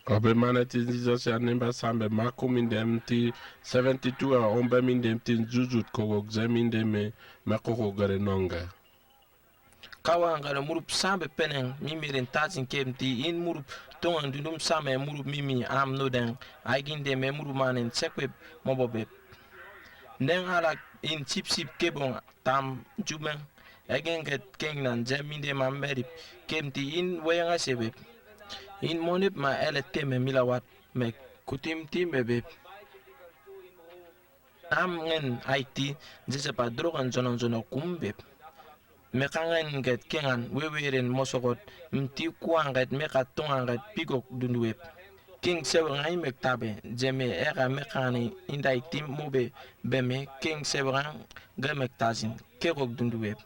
Obe maneti Jesus ya nimba sambe makumindem ti 72 a ombe mindem ti jujut kogok zemindeme makoko gare nonga. Kawangara murup sambe peneng mimiren tazin kemti in murup tongan dundum same murup mimi am noden aginde me murup manen sekwe mobobe neng ala in chip chip kebon tam jumen again get kengnan jaminde mamberip kemti in wayanga sebe in monip ma ele teme milawat me kutim timbe am ngen IT jese pa drogan zonon zono kumbe me kangen get kengan weweren mosogot mti kuanget me katonganget pigok dunduwep king sewe ngai mektabe jeme era mekani indai tim mobe beme king sewe ga mektazin kegok dunduwep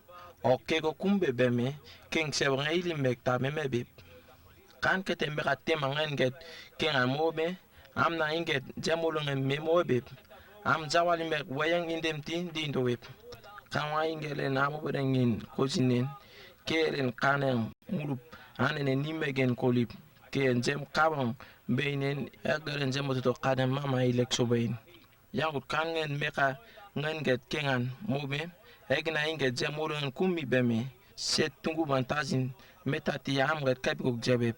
o kego kumbe beme king sewe ngai li mektabe mebe kan kete meka tema ngen get kengan mobe am na inget jamolongen memobe am zawali mek wayang indemti dindowep kawa ingele namo berengin kozinen keren kanen mulup anene nimegen kolip ke jem kabang beinen agaren jem to kaden mama ilekso bein yangut kangen meka ngen get kengan mobe egna inget jem ulen kumi beme set tungu bantazin metati am get kapik jebeb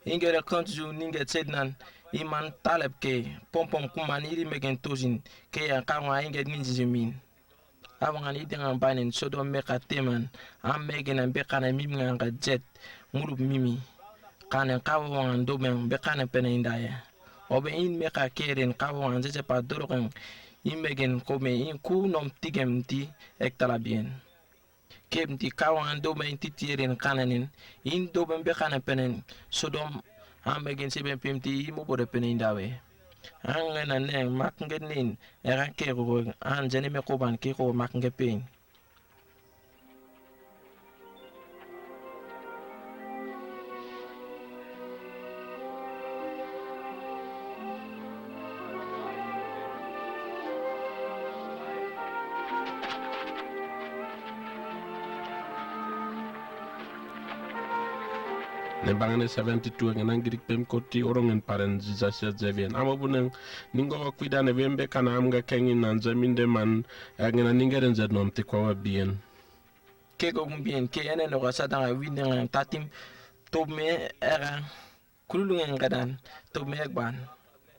ingere kantu ninget sednan iman talep ke pompom kuman iri megen tozin ke ya kawa inget ninjimin awangan idengan banin sodom meka teman am megen an bekana mimngan ga jet murup mimi kanen kawangan domen bekana pene indaya obe in meka keren kawangan jeje pa doroken imegen kome in ku nom tigem ti ektala bien kemti kawangan domen titieren kananin in doben bekana penen sodom am megen seben pemti imo bode pene indawe angena neng makngenin eran kero an jene me koban kero makngepen Nembangane 72 ngan girik pem koti orongen paren Jesus ya zeven amabuneng ningo kwidane wembe kana amga kengin nan zeminde man ngena ningeren zednom ti kwa bien. kego bien ke ene no sadanga wineng tatim to me era kulungen gadan to me egban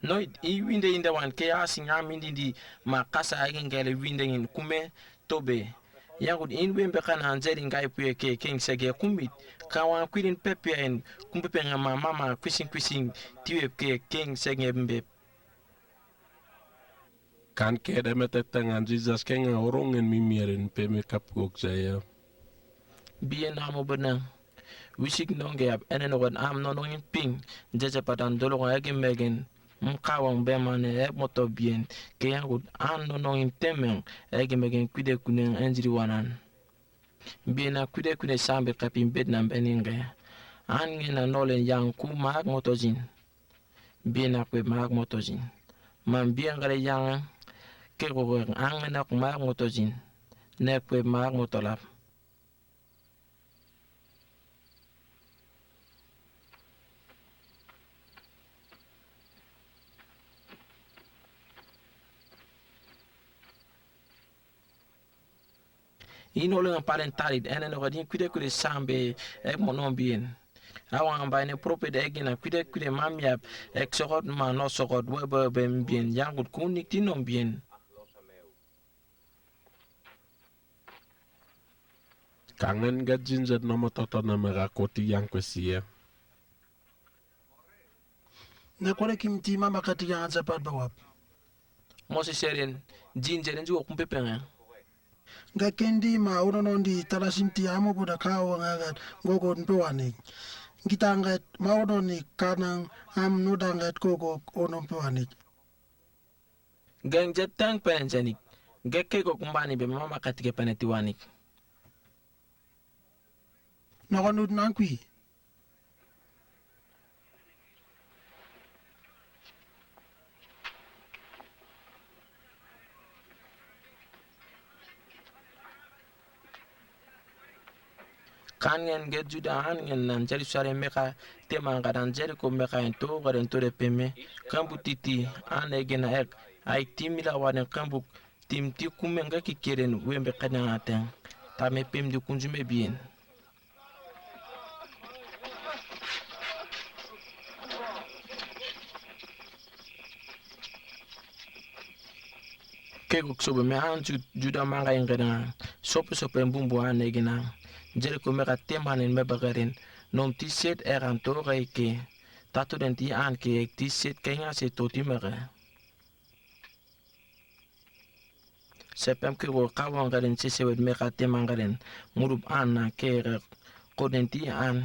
noit I winde inde wan ke asing am indi ma kasa agen gele winde in kume tobe yagud in wembe kana anjeri ngai puye ke king sege kumit kawa kwidin pepe en kumpepe ngama mama kwising tiwe ke king sege mbe Kan kede metetengan Jesus kenga orongen mimieren peme kapgok zaya. bien amo benang wisik nonge ab enen wan am nonongin ping jeje padan dolo age megen mkawang bemane ek moto bien ke yagud an nonongin temeng age megen kwide kunen enjiri wanan bien a kwide kune sambe kapin bednam beninge an ngena nolen yang ku maak motozin bien a kwe maak motozin man bien gare yang ke go an ngena ku maak motozin ne kwe maak motolap inole ng parentarid enen no gadin kwide sambe ek monon bien awan bayne prope de egina kwide mamiap ek sogot ma no sogot webe ben bien yangut kunik tinom bien Kangen ga jinjet nomo toto na merakoti yang kwesia. Na kwale kimti mama katika anza pat bawap. mosi seren jinjeren ju okumpe pengen Nga kendi ma unonondi talasinti amo buda kawa ngagat gogo npewanik. Gitangat ma unoni kanang am nudangat gogo onon pewanik. gen jet tank pen janik gekke go kumbani be mama katike penetiwanik Nakanud nankwi. kan ngen get juda an ngen nan Jerusalem meka tema ngadan Jericho meka ento garen to de peme kambu titi an egena ek ay timila waden kambu timti kumenga kikeren wembe kadanga ten tame pem de kunjume bien. Keguk sobe me an juda manga ingena sope mbumbu an egena Jericho meka temanen mebagarin nom ti set eran to ke tato den ti an ke ti set kenga se to ti mega sepem ke go kawon garin se se wed meka temangaren murup an na ke ko den ti an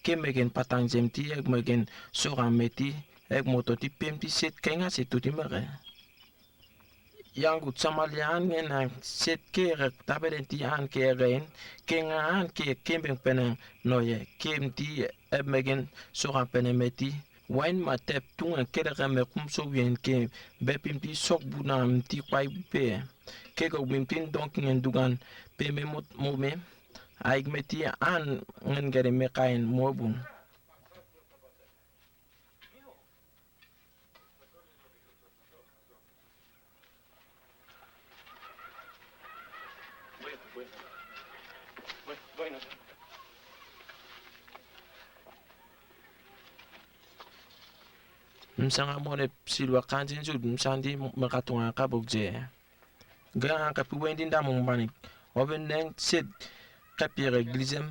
ke megen patang jem ti ek megen soga meti ek moto ti pem ti set kenga se to ti mega yang Samalian ngena set ke tabelen ti an ke rein ke nga an ke kembeng penen noye kem ti megen soga penen meti wain ma tep tunga kere me kum so wien ke bepim ti sok bunam ti kwai pe ke go bimpin donk ngen dugan pe me mo me aig meti an ngen gere me kain mobun. Msanga mone silwa kanjin jud msandi makatunga kabukje ga ka puwendi ndamu mbani oben neng set kapire glizem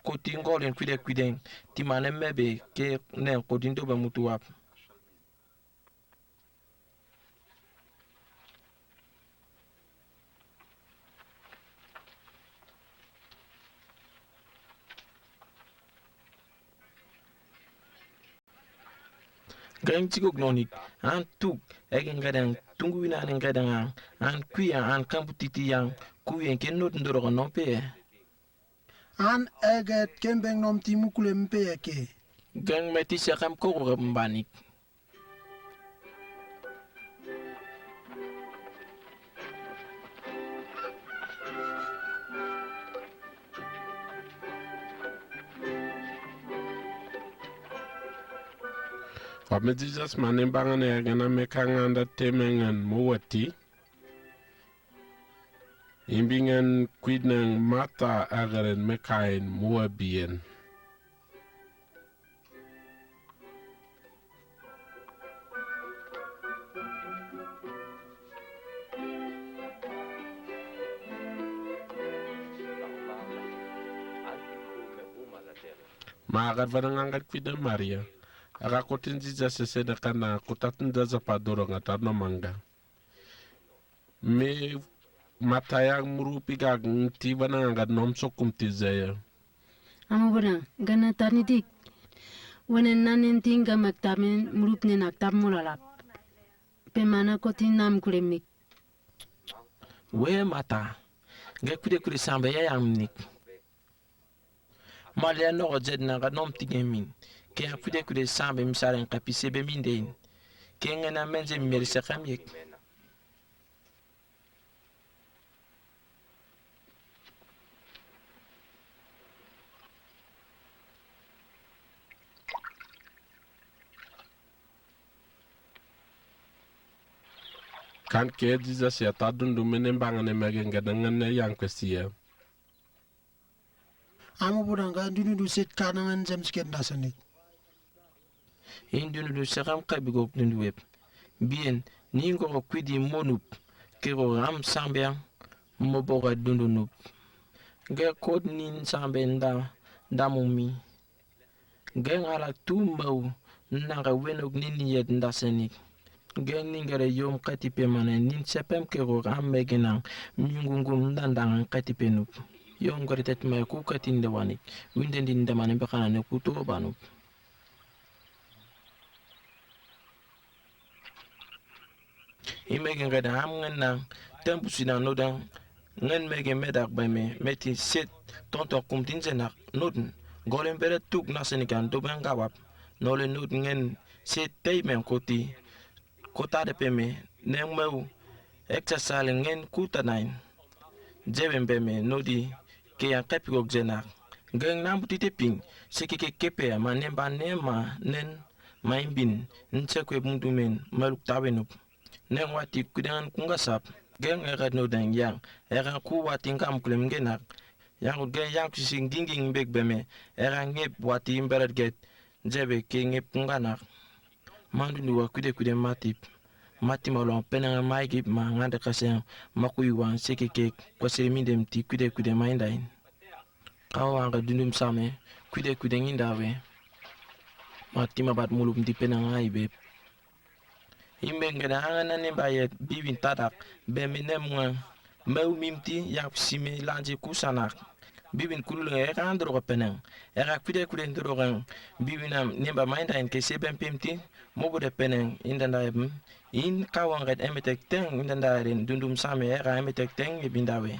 koti ngolen kwiden timane mebe ke nen kodin do ba mutuap Gang Tigok Nonik, and took Egan Gadang, Tunguina and Gadang, and Quia and Camputiti Yang, Kuyan can not ndoro no pay. An eget kembeng nom timukule mpeke. Gang Metisha Kam Koko Mbanik. Jesus manimbangan ya gana mekanganda temengan muwati imbingan kwidnang mata agaren mekain muwabien maagat vanangangat kwidang Maria akakotin Jesus seseda kana kutatinda za padoro ngatarno manga me matayang murupi gag ti vanangangat nomso kumtizaya Amubuna gana tanidik wenen nanen tinga maktamen murupne naktam mulalap pemana kotin nam kulemik We mata ga kude sambe ya yamnik Malia no jed na ga nom tigemin ke kude sambe misaren kapise be minden ke ngena menje merse kamyek kan ke Jesus ya tadundu menembangane megenga dangane yang kesiya Amubuna nga ndunu set kanangan James Kendasanik. indunu du sekam kabigok dundu web bien ningo ko kwidi monup ke go ram sambe mo boga dundu nup ge kod nin sambe ndamumi ge ngala tumbau nanga wenok nini yet ndasenik ge ningere yom katipe mane nin sepem ke go ram megenang myungungum ndandang katipe nup yom garitet me ku katinde wanik winden din demane be kana ne ku to banu imegen gada ham ngena tempu sina nodan ngen megen medak by me meti set tonto kumtin zenak nodn golen bere tuk nasenikan do ben gawap nole nod ngen set payment koti kota de peme neng mau exercise ngen kuta nine jeben beme nodi ke yang kapigok zenak Geng nam tite ping sekeke kepe ma nemba nema nen maimbin nsekwe mundumen maluk tabenup nen wati kudan kungasap geng erat no dan yang eran ku wati ngam kulem genak yang gen yang sing dinging beg beme eran ngep wati imberat get jebe ke ngep kunganak mandu ni wa kude matip mati malon penang maigi ma ngande kasem makuy wan sekeke kwasiri mindem ti kude maindain kawanga dundum same kude ngindawe mati mabat mulum di penang ai beb imbe ngada hangana ne bayet bibin tadak be minem ngwa mau mimti yak sime lanji kusanak bibin kulule e kan dro penang e ga kude ndro gan bibinam nemba mainda en ke seben pimti mobo de penang indanda in kawangat emetek teng indanda ren dundum same e ga emetek teng e bindawe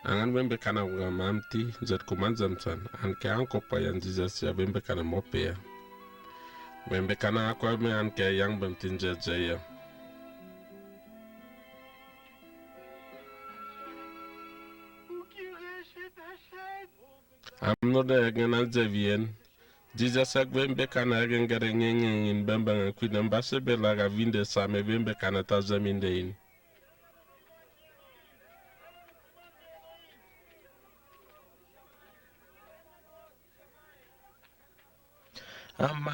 Angan wembe kana unga mamti zat kumanzamsan an ke an kopa yan Jesus ya wembe kana mope ya wembe kana akwa me an ke yang bemtin jaya am no de ngana javien Jesus ak wembe kana ngere ngengin bembang kuidam basse bela ga vinde same wembe kana tazaminde in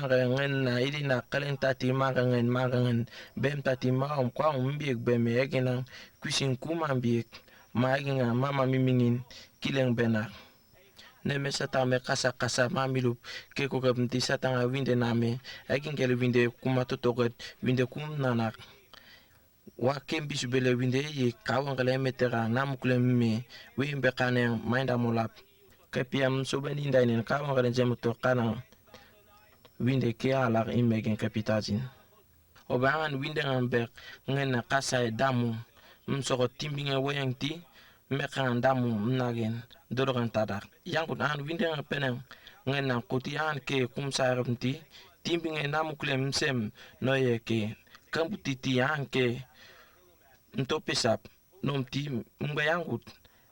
ngen na idi na kalen tati magangen bem tati maom kwa mbiek beme egena kusin kuma mbiek maginga mama mimingin kileng benak ne mesata me kasa mamilup ke ko gabnti satanga winde name egin gele winde kuma totoget winde kum nanak wa kembi subele winde ye kawang kale metera namukle me wimbe kaneng mainda mulap kepiam sobeni ndainen kawang kale jemuto kanang winde ke alak imegen kapitazin obangan winde ngambek ngena kasa damu msoko timbinge weyangti mekan damu mnagen dorogan tadak yangut an winde ngapenen ngena koti an ke kumsarmti timbinge namu klem sem noye ke kambuti ti an ke ntopesap nomti mbayangut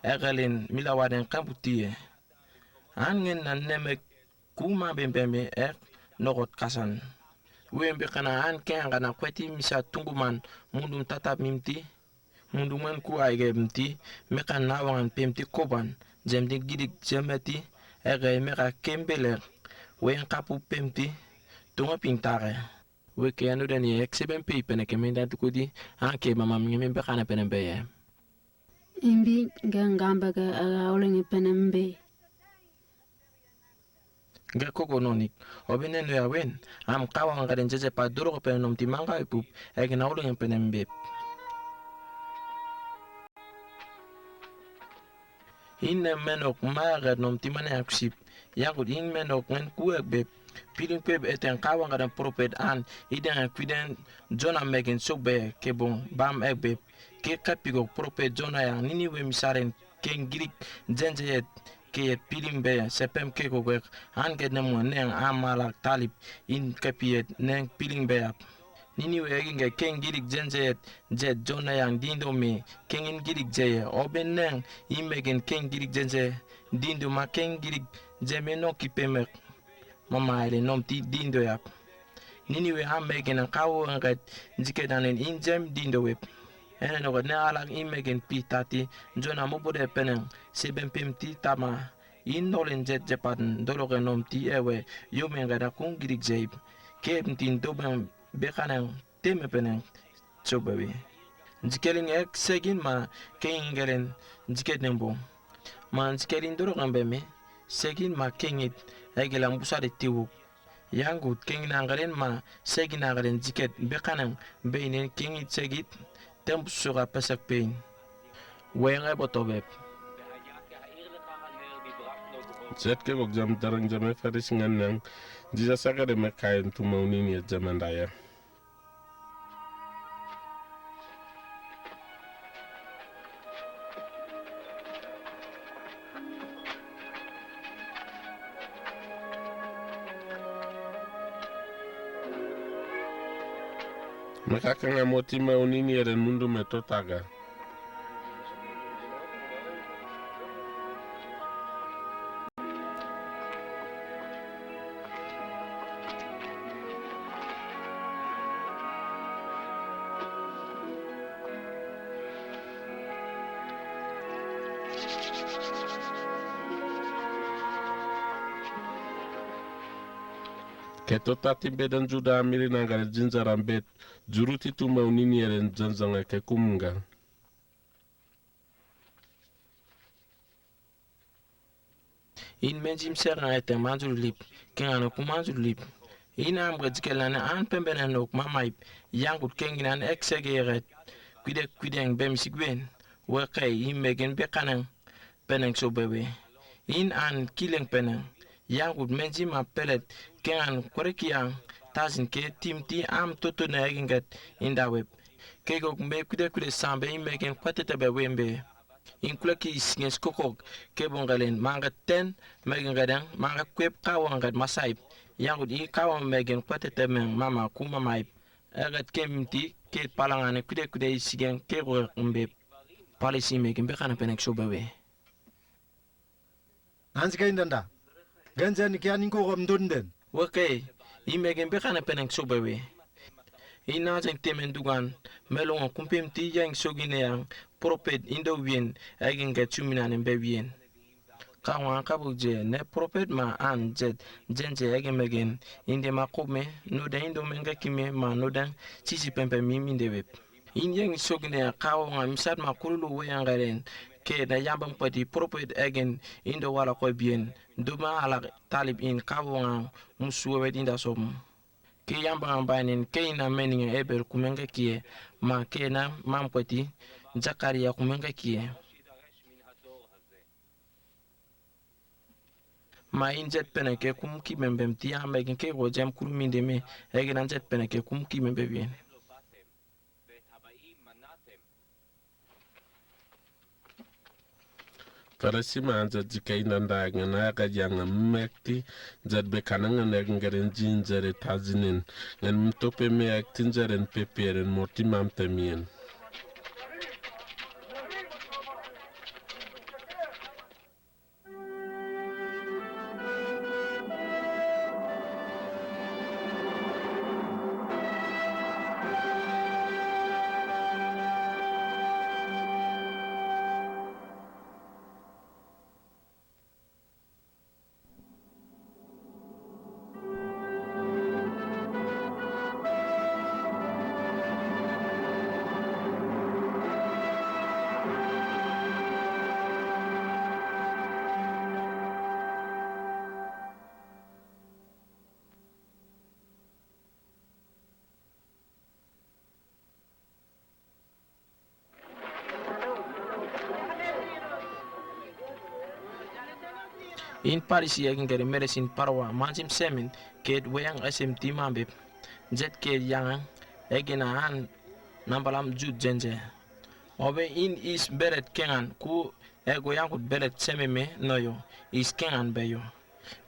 egalen milawaden kambuti an ngena nemek kuma bembeme nogot kasan wembe kana an ken kana kweti misa tunguman mundum tatap mimti munduman ku aige mti mekan nawangan pemti koban jemdi gidik jemeti ege meka kembeler wen kapu pemti tunga pintare weke anu dani ekseben pe pene kemenda tukudi anke mama mimbe kana penembe ye imbi ngamba ga olenge penembe ga koko nonik obene no yawen am kawang gaden jeje pa duro ko penom timanga ipup ege na ulo yang penembe in menok maga nom timane aksip yakut in menok ngen kuek be pilin peb eten kawang gaden propet an iden kwiden jona megen sobe kebon bam egbe ke kapigo propet jona yang nini we misaren ken girik jenjet ke pilimbe sepem ke ko han ke nemo neng amalak talip in kapiet neng pilimbe ap nini we ginge ken girik jenjet jet jona yang dindo me ken girik je oben neng imegen ken girik jenje dindo ma ken girik jeme no kipemek mama ile nom ti dindo yap nini we amegen kawo ngat jikedanen in jem dindo wep ene no ne alak imegen pitati jona mobode penen seben pimti tama in nolen jet jepan dologe nom ti ewe yomen gada kun girik jeip kem tin doben bekanen teme penen chobewe jikeling ek segin ma kengelen jiketen bo man jikeling dologe beme segin ma kengit egelang busade tiwu yangut kengin angaren ma segin angaren jiket bekanen beinen kengit segit temp sura pesak pain wenga botobeb Zet ke gok jam darang jame faris ngan Jesus aga de mekayen tu mauni ni jamandaya Mekakanga moti me unini eren mundu me totaga. Ketota timbe dan juda amiri nangare jinjarambet juruti tu maunini eren janzanga ke kumunga. In menjim serang ete manjur lip kengano ku manjur lip ina am getskelane an pembenen ok mamaip yangut kenginan eksegeret kwideng bem sigwen wakay imegen bekanang peneng sobewe in an kileng peneng yangut menjim a pelet kengan korekiang tazin ke timti am toto na eginget indaweb kegok me kwide sambe imegen kwatete wembe inkulaki isnges kokok kebongalen manga ten megen gadang manga kwep kawangat masaip yangut I kawan megen kwatete men mama kuma maip egat kemti ke palangane kwide isigen kego mbe palisi megen bekana penek sobewe Anska indanda ganjan kianin ko mdunden okay imegen bekana penek sobewe ina jeng temen dugan melongo kumpem ti yang sogine yang prophet indo wien egen get chuminan be wien kawan kabuje ne prophet ma an jet jenje egen megen inde makome no da indo menga kime ma no dan sisi pempe mimi ndeweb in yang sogine kawan misat makulu weyangaren ke da yambang pati prophet egen indo wala ko bien duma ala talib in kawan musuwe dinda som ke yamba ambanin ke ina meninga eber kumenga kie ma ke na mamkwati Zakaria kumenga kie ma injet peneke kum ki membem ti amegen ke go jam kuruminde me egen anjet peneke kum ki membe bien Parasima anja jika inanda ngana ga janga mekti jad be kananga ngaren jinjare tazinin ngan mtope me aktinjaren peperen mortimam temien. in Paris yakin gari meresin parwa manjim semin ket weyang SMT mambe jet ket yang egena an nambalam jud jenje obe in is beret kengan ku ego yankut beret sememe noyo is kengan beyo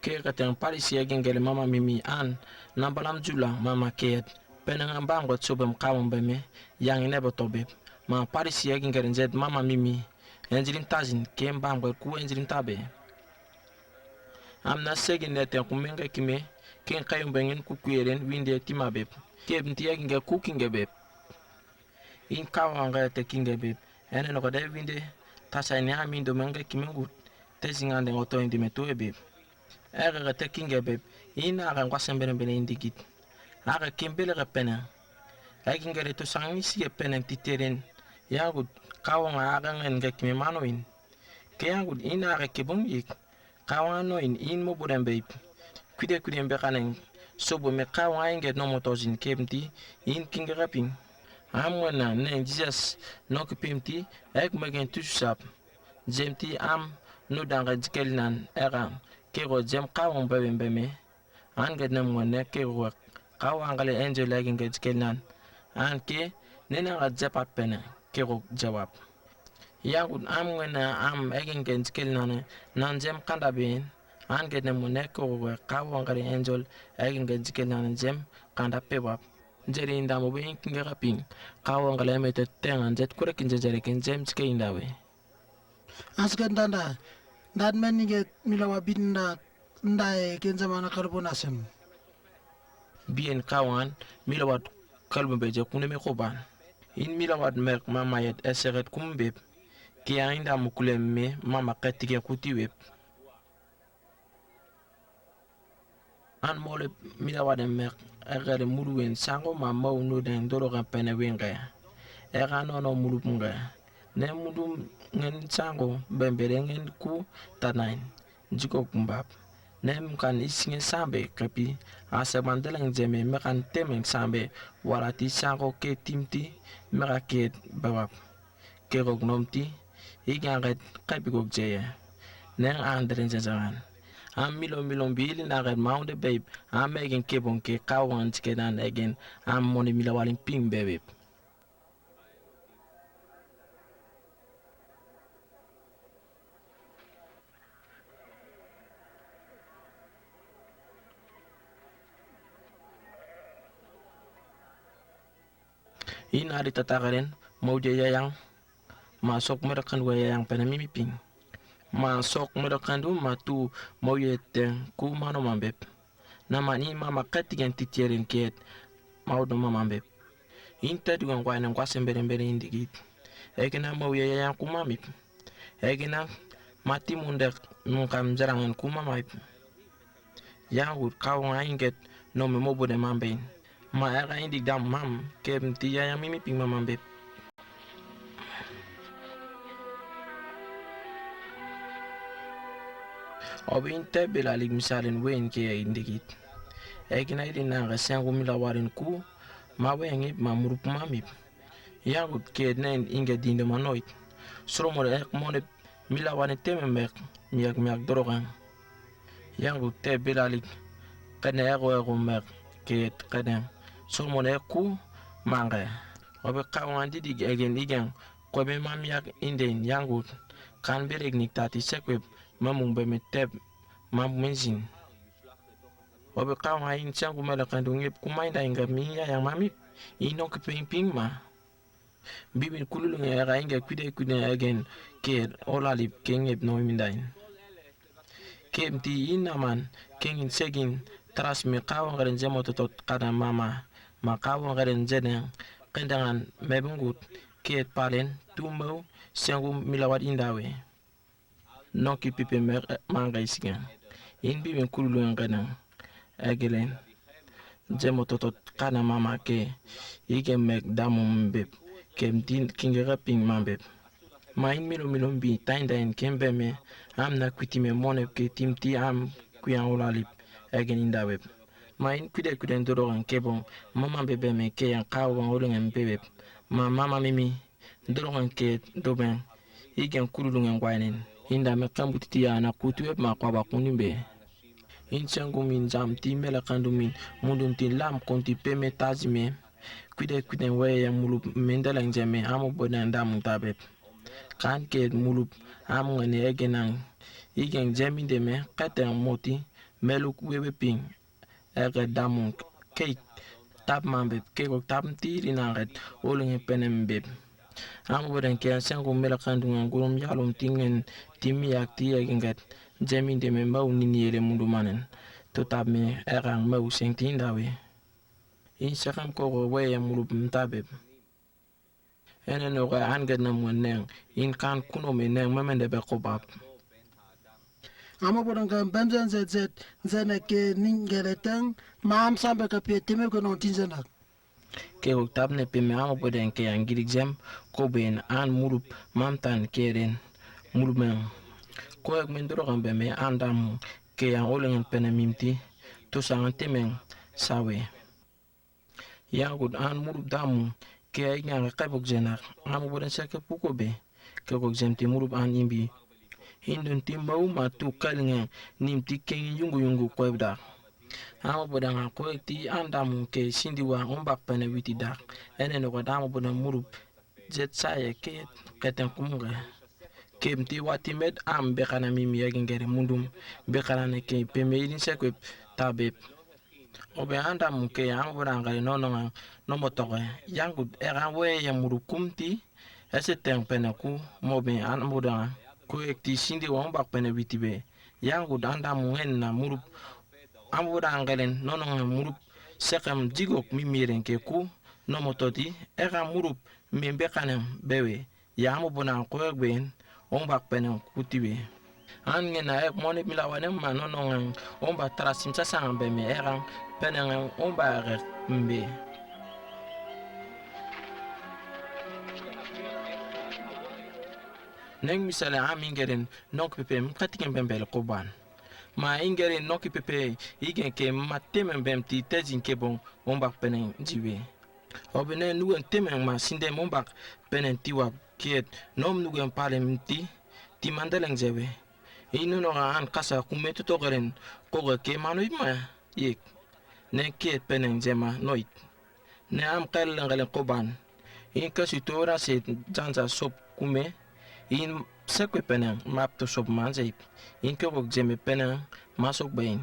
ke kateng Paris yakin gari mama mimi an nambalam jula mama ket penang bangot sobem kawon beme yang nebo tobe ma Paris yakin gari jet mama mimi enjilin tazin kem bangot ku enjilin tabe amna segin neten kumenga kime ken kayum bengen ku kuyeren winde timabe keb ntiya ginga cooking beb in kawanga te kinga beb ene no de winde tasa ni ami do menga kime gut tezinga de oto indi metu beb aga te kinga beb in aga ngwasembere bene indigit aga kimbele ga pena aginga to sangi si pena titeren yagut kawanga aga ngen kime manoin ke yagut in aga kebum yik kawano in mo burembe kwide mbe kanen sobo me kawa inget no motozin kemti in kinga raping amwana ne Jesus no kepimti ek megen tusap jemti am no danga jikelnan era kego jem kawon bebe me anget na mwana kego kawa ngale angel egin jikelnan anke nena ga japat pena kego jawab yagut amwana am egin jikelnan nan jem kanda bin anget na mwana kego kawa ngale angel egin jikelnan jem kanda pewap Jadi inda mo be kinga kaping kawa ngala me te tengan jet kure kinja jere kin James ke inda we. Asken tanda. Dat men nige milawa binda ndae kenza mana karbonasem. Bien kawan milawat kalbu beje kune me koban. In milawat merk mama yet eseret kumbeb. Ki ainda mukule me mama ketike kuti web. An mole milawat merk egere muruwen sango mama unu den doro kan pene wenga. Ega no murup nga. Ne mudum ngen sango bembere ngen ku tanain. Jiko kumbab. Nem kan isingen sambe kepi ase bandeleng jeme mekan temeng sambe warati sango ke timti meka ke bawap ke gognomti iganget kepi gog jeye neng andren jajangan am milon bili naget maunde babe am egen kebon ke kawan tikedan egen am moni milawalin ping bebe. In hari tatagaren mau dia yang masuk merekan waya yang pena mimiping masuk merekan du matu mau yete ku mano mambep nama ni mama katigan titierin kiet mau do mambep inta dugan kwa nan kwasen beren indigit egena mau ya yang ku mamip egena mati mundek mungkam jarangan ku mamip yang ud kau ngainget no me mo bode mambein ma era indik dam mam kem tia yang mimiping mambep. Obin tebe la lig misalin wen ke indigit. Egina idin na resen gumila warin ku ma wen ip ma murup mamip. Yagut ke nen inge dinde manoit. Sromo ek mone mila warin teme mek miak dorogan. Yagut tebe la lig kene ego mek ke kene. Sromo ek ku mangre. Obe kawan didig egen igen kobe mamiak inden yangut kan bereg niktati sekweb mamung be metep mam menzin obe kaw ha in changu mala kandung yep kumainda inga miya yang mami ino ke ping ma bibin kululu nga inga kude again ke olalip kengep no mindain kemti inaman kengin segin tras me kaw ngaren jemo totot kada mama ma kaw ngaren jeden kendangan mebungut ke palen tumo changu milawat indawe no ki pipe mer manga isigan in bi men kululu ngana agelen jemo totot kana mama ke ike mek damum beb kem din kingera ping mambeb ma in milo bi tainda en kembe me am na kwitime mone ke timti am kuyan ulalip agen inda web ma in kude ndoro an kebon mama bebe me ke yan kawo ngolungen bebe ma mama mimi ndoro an ke doben igen kululu ngwainen inda me kambuti ya na kutuwe ma kwa bakunimbe in changu min jam ti mela kandu min mundun ti lam konti peme tajime kude we ya mulup mendala njeme amu bodan dam tabet kan ke mulup amu ngene egenan igen jemi de me kate moti meluk wewe ping ege damun ke tab mambe ke ko tab ti rinanget olunge penem beb amu bodan ke changu mela kandu ngurum yalum tingen timi yakti egengat jemi de me mau nini ele mundu manen to tab me erang mau sengtin dawe in sakam ko we mulup mtabe ene no ga anget na moneng in kan kuno me neng mamende be ko bab Amo bodang kan bemzen zet zene ke ningeletang mam sambe ka pietime ko non tinzenak. ke ko tab ne pe me amo boden ke angirik jam ko ben an mulup mamtan keren mulup men ko ek men doro kan be me andam ke an olen pene mimti to sangan temen sawe ya gud an mulup damu ke ay nga kabok jenak amo boden seke puko be ke ko jemti mulup an imbi hindun timbau matu kalnge nimti ken yungu koibda amo bodan ko ti andam ke sindiwa ombak pene witi dak ene no ko damo bodan mulup jet saye ke keten kumunga kemti wati med am bekana mimi yagengere mundum bekana ne ke peme idin sekwe tabe obe anda muke yang berangkali nonong nomotoke yang gud we yang murukumti eseteng peneku mobe an mudanga ko ekti sindi wong bak pene witibe yang gud anda mungen na murup ambudangalen nonong murup sekam jigok mimiren ke ku nomototi murup membe kanem bewe yang mubuna ko egben wong bak pene kutibe an ngena moni milawane ma nonong wong bak tarasim sasang be me penang omba mbe neng misala amingeren nok pepe mkatiken bembel koban ma ingeren nok pepe igen ke matem bemti tezin kebon omba penang jiwe obene nugen temen ma sinde omba penen tiwa kiet nom nugen palemti ti mandeleng jewe inu no an kasa kumetu togeren koge ke manoy ma yek ne kiet peneng jema noit ne am ngale koban in kasitora se janza sop kume in sekwe peneng map to sop manze in ko jeme peneng masok bain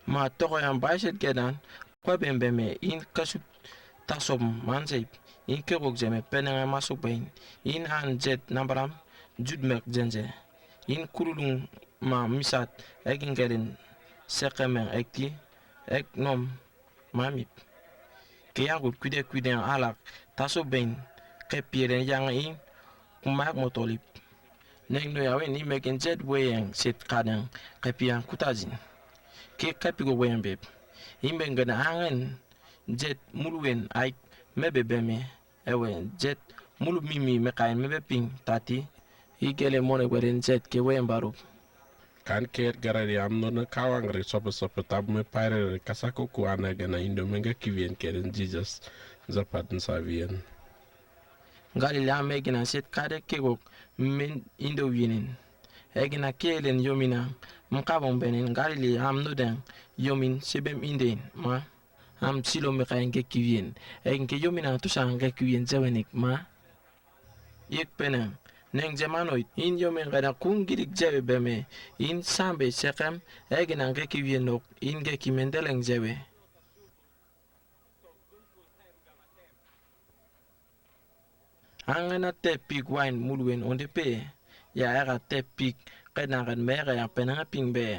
ma toko yam baiset gedan kwa bembeme in kasu tasop manze in ko jeme peneng masok bain in an jet nambaram judmek jenje in kurulung ma misat egin geren sekemen ekti ek nom mamip ke yang kuide alak taso ben ke pieren yang in kumak motolip neng no yawe ni meken jet weyang set kadang ke pian kutazin ke kapigo weyang beb imbe ngana angen jet mulwen ay mebebeme ewe jet mulu mimi mekain mebeping tati igele mone gweren jet ke weyang barup kan ket garari am no kawang re sopo tab me pare kasako ku ana gana indo menga kivien keren Jesus zapat nsavien ngali la megina set kade kego men indo winin egina kelen yomina mkabon benen ngali li am no den yomin sebem inden ma am silo me kayen ke kivien egin ke yomina to sanga kivien zewenik ma yek penen neng jamanoit in yomen gana kungirik jewe beme in sambe sekam egina ke kiwienok in ge kimendeleng jewe angana te pig wine mulwen onde pe ya era te pig kana gan mere ya penanga ping be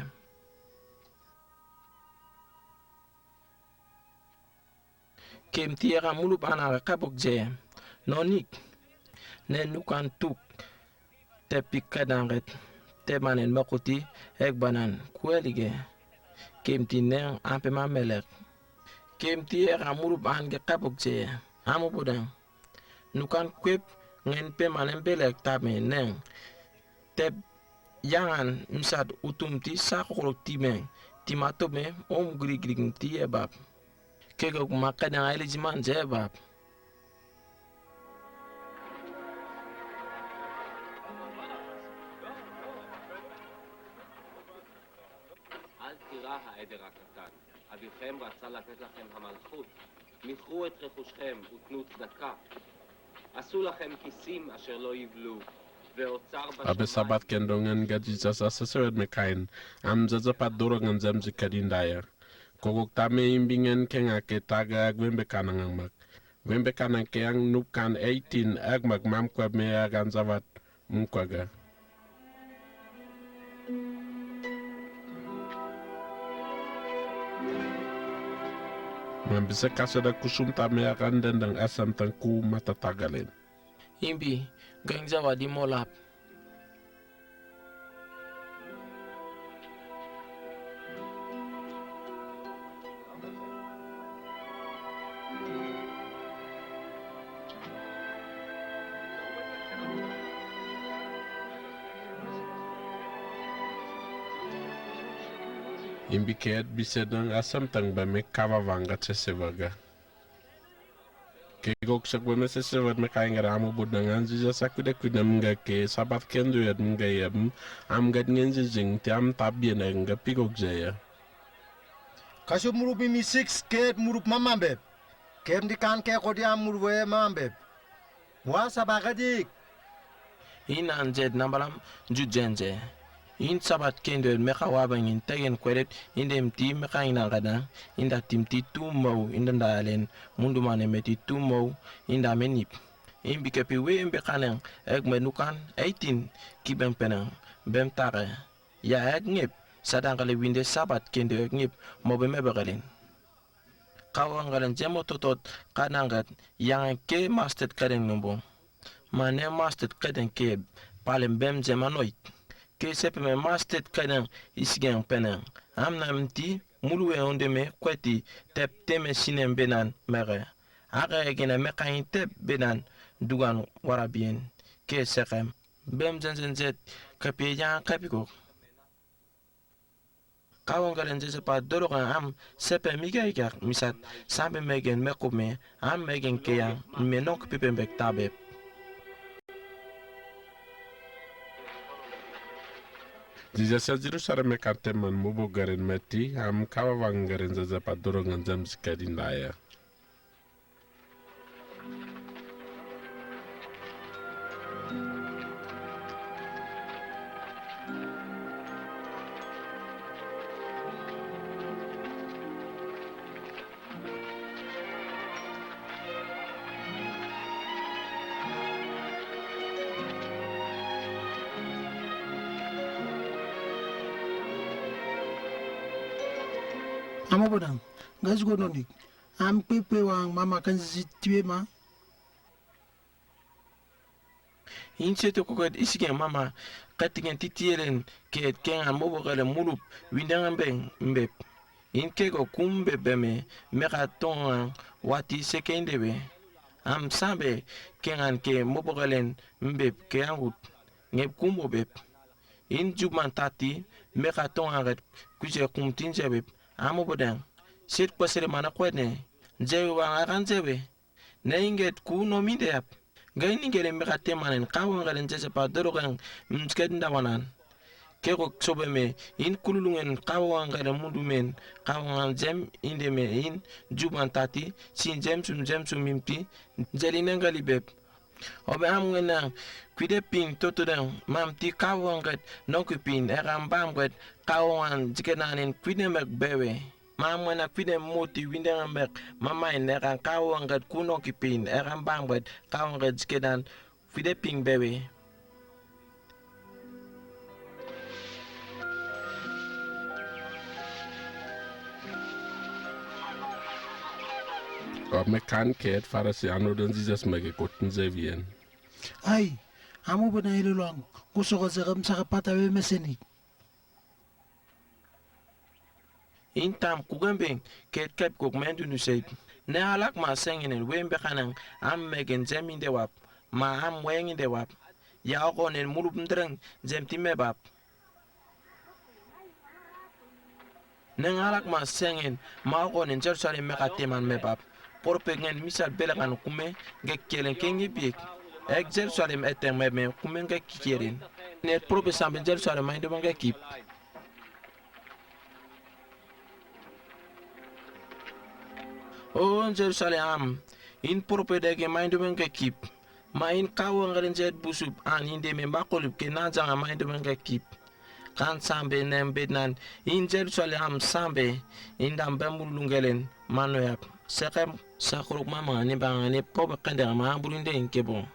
kem tiera mulup ana kabok je nonik ne nukan tuk te pikadanget te manen makuti ek banan kuelige kemti neng ampe mamelek kemti era murup ange kapok je amo bodang nukan kwep ngen pe manen belek tame neng te yangan misad utumti sakoro timeng timatome om grigring ti ebab kego makadang elijiman je ebab העדר הקטן. אביכם רצה לתת לכם המלכות. מכרו את רכושכם ותנו צדקה. עשו לכם כיסים אשר לא יבלו. ואוצר abe sabat kendongen ga Jesus asesewet mekain am zazapat dorongan zamzi kadindaya kogok tame imbingen kenga ke taga gwembe kanang mak wembe kanang ke yang nukan 18 agmak mam kwa me agan zavat mukwaga bisa kasada kusum tame akan dendang asam tangku mata tagalen imbi gangjawa di molap imbi ket bisa dang asam tang ba me kava vanga tsesevaga ke gok sak ba me tsesevat me kain gara amu budangan jija sakude kudam nga ke sabat kendo yad nga yam am gad ngenje jing ti am tabien nga pigok jaya Kasih murup mi 6 ket murup mamambeb. Kem di kan ke kodia murwe mamambeb. Wa sabagadik. inan jed nambalam jujenje in sabat kendo meka wabang in tegen kweret indem ti meka ina gada inda timti tu mau inda dalen mundu mane meti tu mau inda menip in bikepi we mbe kaneng ek menukan 18 kibem penang bem tare ya ek ngip sadang kali winde sabat kendo ek ngip mo be mebegalen kawangalan jemo totot kanangat yang ke mastet karen numbo mane mastet kaden ke palem bem zemanoit ke sepe me mastet kaden isgen penen amna mti mulwe onde me kweti tep teme sinem benan mere aga gena me kain tep benan dugan warabien ke sekem bem zenzet kape ya kapiko kawon galen jese pa dorogan am sepe migaiga misat sambe megen mekume am megen keya menok pipembek tabe Jijasa Jerusalem kante man mubo garen meti am kawa wang garen zaza pa dorongan jam sikadin daya. Amo bodang, gas gononik. Am pepe wang mama kan zitwe ma. in seto kokot isigen mama katigen titielen ke ken amobo gale mulup windangan beng mbep in kego kumbe beme meka tonga wati sekendewe am sambe kengan ke mobogalen mbep ke angut ngep kumbo bep in jubman tati meka tonga gat kuje kumtin jebep amo bodang sit kwasere mana kwetne jewe wanga kan jewe na inget ku no mindep gaini gele meka temanen kawon galen jese pa dorogan msket ndawanan keko sobe me in kululungen kawon galen mundumen kawon jem inde me in juban tati sin jem sum mimpi jelinen galibeb obe am ngena kwide ping totodan mam ti kawon gat nokupin eram bam gat kawon jikenanen kwide mek bewe mam na kwide moti winda mek mama ne kan kawon gat kuno kipin eram bam gat kawon gat jikenan kwide ping bewe Op me kan ket farasi anodan Jesus mege kotin zevien. Ai, amo bodang ilulong. Gusto ko sa kamsa kapatawe meseni. intam kugambeng ket kep kok mendu nusait ne alak ma sengenen wembe kanang am megen zemin de wap ma am wengi de wap ya ko nen mulup ndreng zem timme bab ne alak ma sengen ma ko nen jerusalem me kateman me bab porpe ngen misal belagan kume gekkelen kengi bik ek jerusalem etem me kume gekkirin ne porpe sambe jerusalem ma ndo ngekip o Jerusalem in propedege maindumen ke kip ma in kawo ngaren jet busub an inde me bakolub ke nazanga maindumen ke kip kan sambe nem bednan in Jerusalem sambe in dam bemulungelen manoyap sekem sakruk mama ne bangane pobe kende ma bulinde in kebo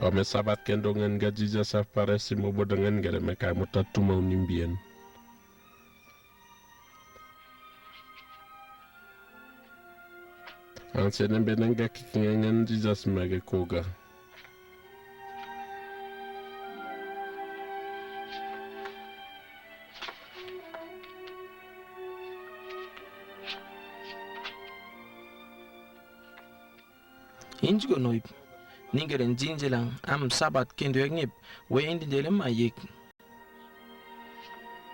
Ome sabat kendongen gajiza safare simo bodengen gere meka mutatu mau nimbien. Ansenen benenga kikingengen jizas mege koga. Injgo noib ningeren jinjelang am sabat kendo ngip we indi delem ayek.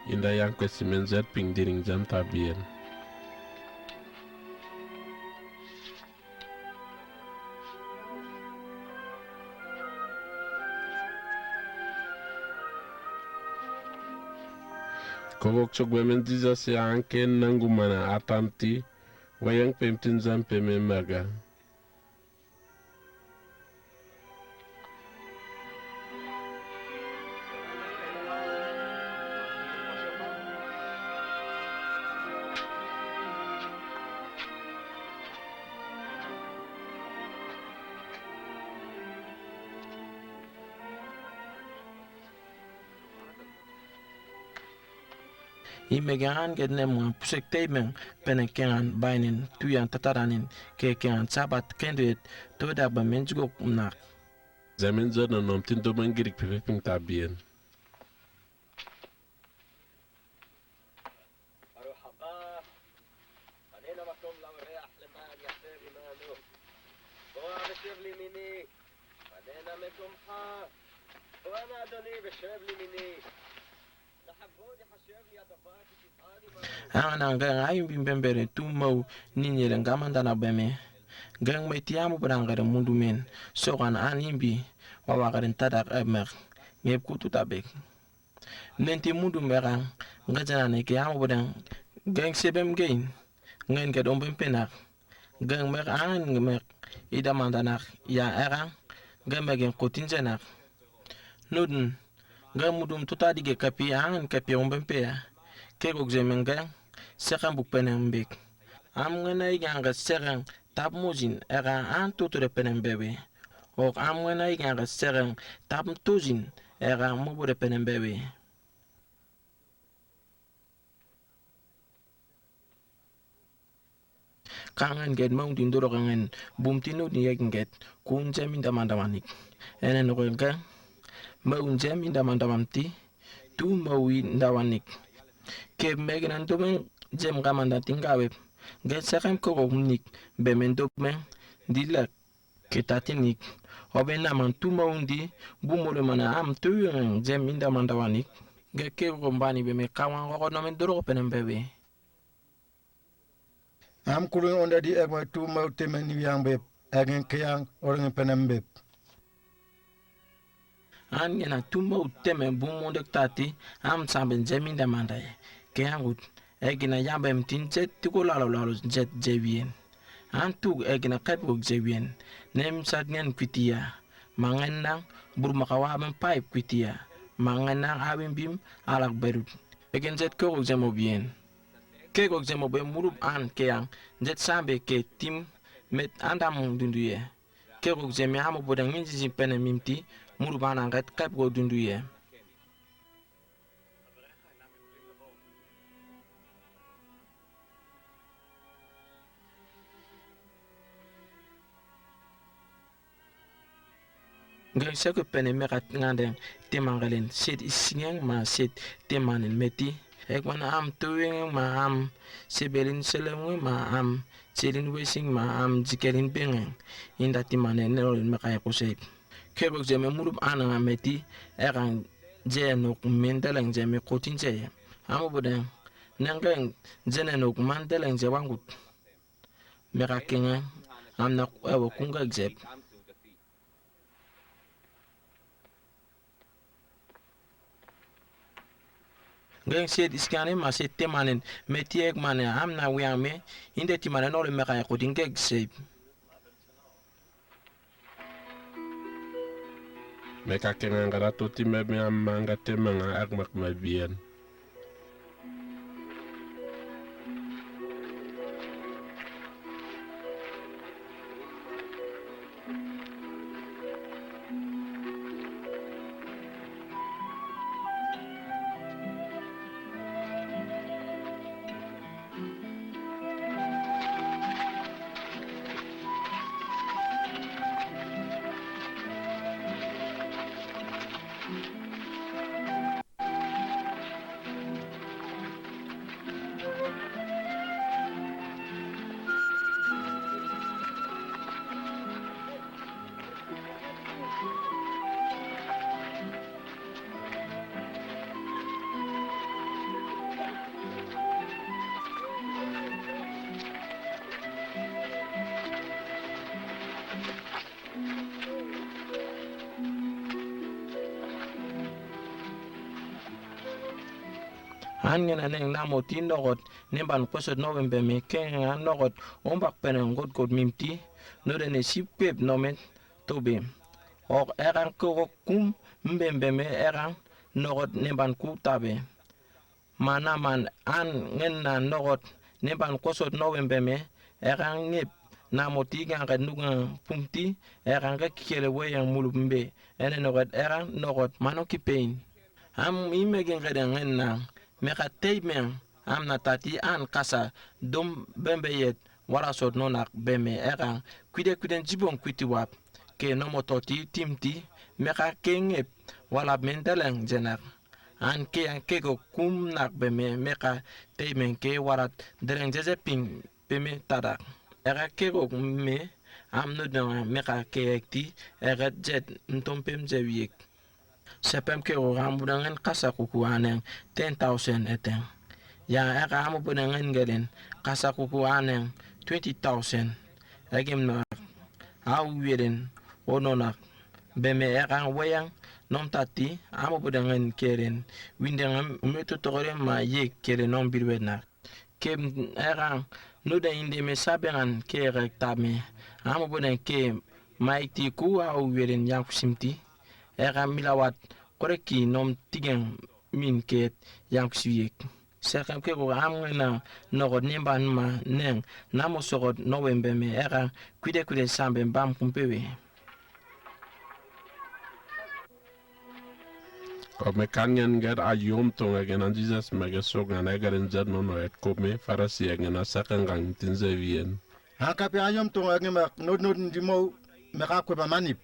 Inda yang kwesimen zet ping diring jam tabien. Kogok chok bemen jizas ya anken nangumana atanti wayang pemtin zam pememaga. Imegan get nem pusek temen penekengan bainin tuyan tataranin kekengan sabat kenduet to da ba menjgo nak. Zamen zona nom tin do mangirik pepe ping tabien. Ana nga ayum bimbembere tu mau ninyele ngamanda na beme. Gang metiamu berangare mundu men sokan animbi wawakaren tadak emer ngep kutu tabek. Nenti mundu merang ngajana ne ke amu berang gang sebem gain ngen ke dombem penak gang mer an ngemer ida mandanak ya erang gang megen kutin jenak nudun gang mudum tutadi ge kapi an kapi ombem pe ke gok zemen gang sekan buk penem bek am ngena iganga sekan tap muzin era an tuture penem bebe ok am ngena iganga sekan tap tuzin era mubure penem bebe. Kangen get mau dindoro kangen bumtino ni get kun jamin damandamanik enen roga mau jamin damandamamti tu mau ndawanik ke megan domen jem kamanda tingawe get sekem ko nik bemen domen dilak ketatinik obena man tu mau ndi bumole mana am tu jem indamandawanik get ke gombani be me kawan ko no men doro penem bebe. Am kulung onda di egma tu mau temen yang beb egen keyang orang penem beb. An yana tu mau temen bumonde tati am samben jemin damandai keyangut egina yambem tin jet tiko lalo jet jevien an tu egina kapok jevien nem sadngen kwitia mangenang burmakawa men pipe kwitia mangenang abim bim alak berut egen jet ko jemo bien ke gok jemo be murup an keyang jet sambe ke tim met andam dunduye ke gok jemi amo bodang minji pene mimti murup an angat kap go dunduye. Gang seko pene mekat ngandeng temangalen set isingeng ma set temanen meti ekman am tuwing ma am sebelin seleng ma am selin wesing ma am jikelin bengeng inda timanen neolin makaya kusek kebok jeme murup ananga meti ekan je nok mendeleng jeme kotin je amu bodeng nengeng jene nok mandeleng je wangut mekakenga am nak ewo kunga jeb. Gang set iskane ma set temanen metiek mane am na wiang me inde timanen ole meka ko dingek sep Meka kenga ngarato time me amanga temanga akmak mabien. an ngena neng namo ti nogot nemban kwesot November me kenga nogot ombak penen god mimti no de ne sipep nomen tobe ok eran ko kum mbembe me eran nogot nemban ku tabe mana man an ngena nogot nemban kwesot November me eran ngep namo ti ganga nuga pumti eran ga kele weyang mulumbe ene nogot mano kipein am imegen ngena meka teimen am na tati an kasa dom bembeyet wara sot nonak beme eran kwide jibon kwiti wap ke nomo toti timti meka kengep wala mendeleng jenak an ke an kego kum nak beme meka teimen ke warat dereng jeze ping beme tadak era kego me am no danga meka ke ekti eret jet ntompem jewiek sepem ke rambudangan kasa kuku aneng 10,000 eteng ya eka amu budangan gelen kasa kuku aneng 20,000 egem na au wiren ononak beme eka weyang nom tati amu budangan keren windengam meto tore ma ye keren nom birwena kem eka nuda inde me sabengan ke rektame amu budan ke maiti ku au wiren yang simti eka milawat koreki nom tigen min ket yang suyek sekam ke go amna nogot nemban ma neng namo sogot November me era kwide sambe bam kumpewe Ko me kangen ger a yom tonga gen an Jesus mege sogan eger en jet no et kome farasi egen a sakangang tinze vien. Hakapi ayom tong agema nod ndimo meka kwe manip.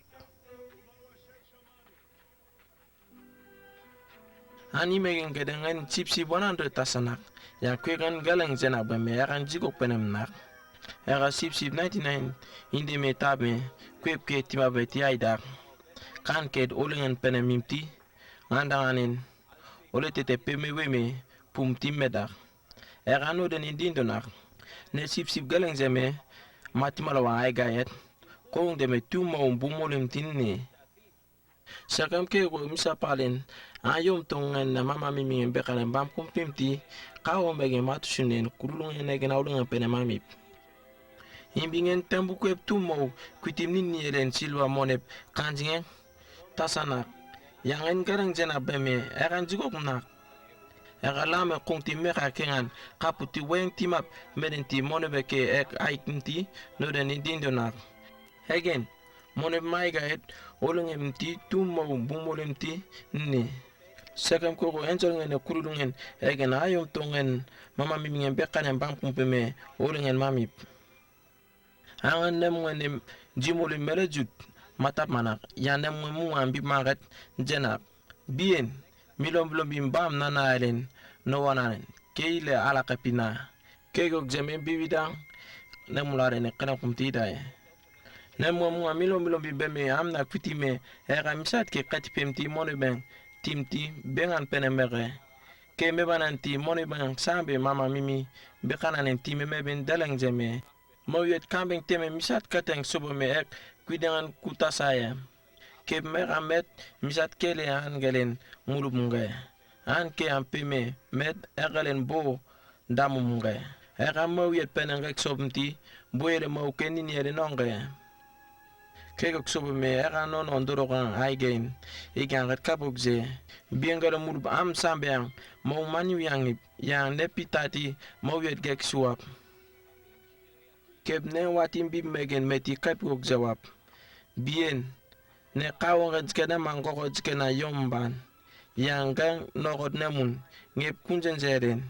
ani megen gedengan chipsi 100 tasanak ya kwegan galeng zenak be me yaran jigok penem nak era chipsi 99 inde me tabe kwep ke tima be ti aidak kan ket olen penem mimti ngandanganin ole tete peme weme pum timedak era no den indindonak ne chipsi galeng zeme matimala wa ay gayet ko de me tumo bumolem tinne sakam ke go misa palen ayom tongen na mama mimi be kana bam kumpimti kawo mege matushinen kurulung ene gena ulunga pene mamip imbingen tembu kwep tumo kwitimni nielen silwa monep kanjingen tasana yangen garang jena beme eran jigok nak egalame kongti meka kengan kaputi wen timap medenti monebe ke ek aitinti no den indindonak again monep maigaet olungem ti tumo bumolem ti ni sekam ko enjol ngene kurulungen egen ayom tongen mama mi ngem bekanen bam kumpeme olungen mamip angan nem ngene jimoli melejut matap manak yanem mu ambi magat jenak bien milom bim bam nanalen no wanan keile ala kapina kego jeme biwidang nemulare ne kana kumti dai nemo mu milom bi beme amna pitime era misat ke katipemti moneben timti bengan penemere ke mebananti moneben sambe mama mimi bekanan time meben daleng jeme moyet kambeng teme misat kateng subo me ek kuidengan kutasaya ke meramet misat kele angelen mulup munga an ke ampime med egalen bo damu munga era moyet penengek sobmti boyere mo kenini ere nonga kegok sobo me era non ondorogan aigen igangat kabukze biengala mulup am sambeang mo manu yang nepitati moyet gek suap keb ne watin bib megen meti kapuk jawab bien ne kawang jkena mangoko jkena yomban yang gang nogot nemun ngep kunjen zeren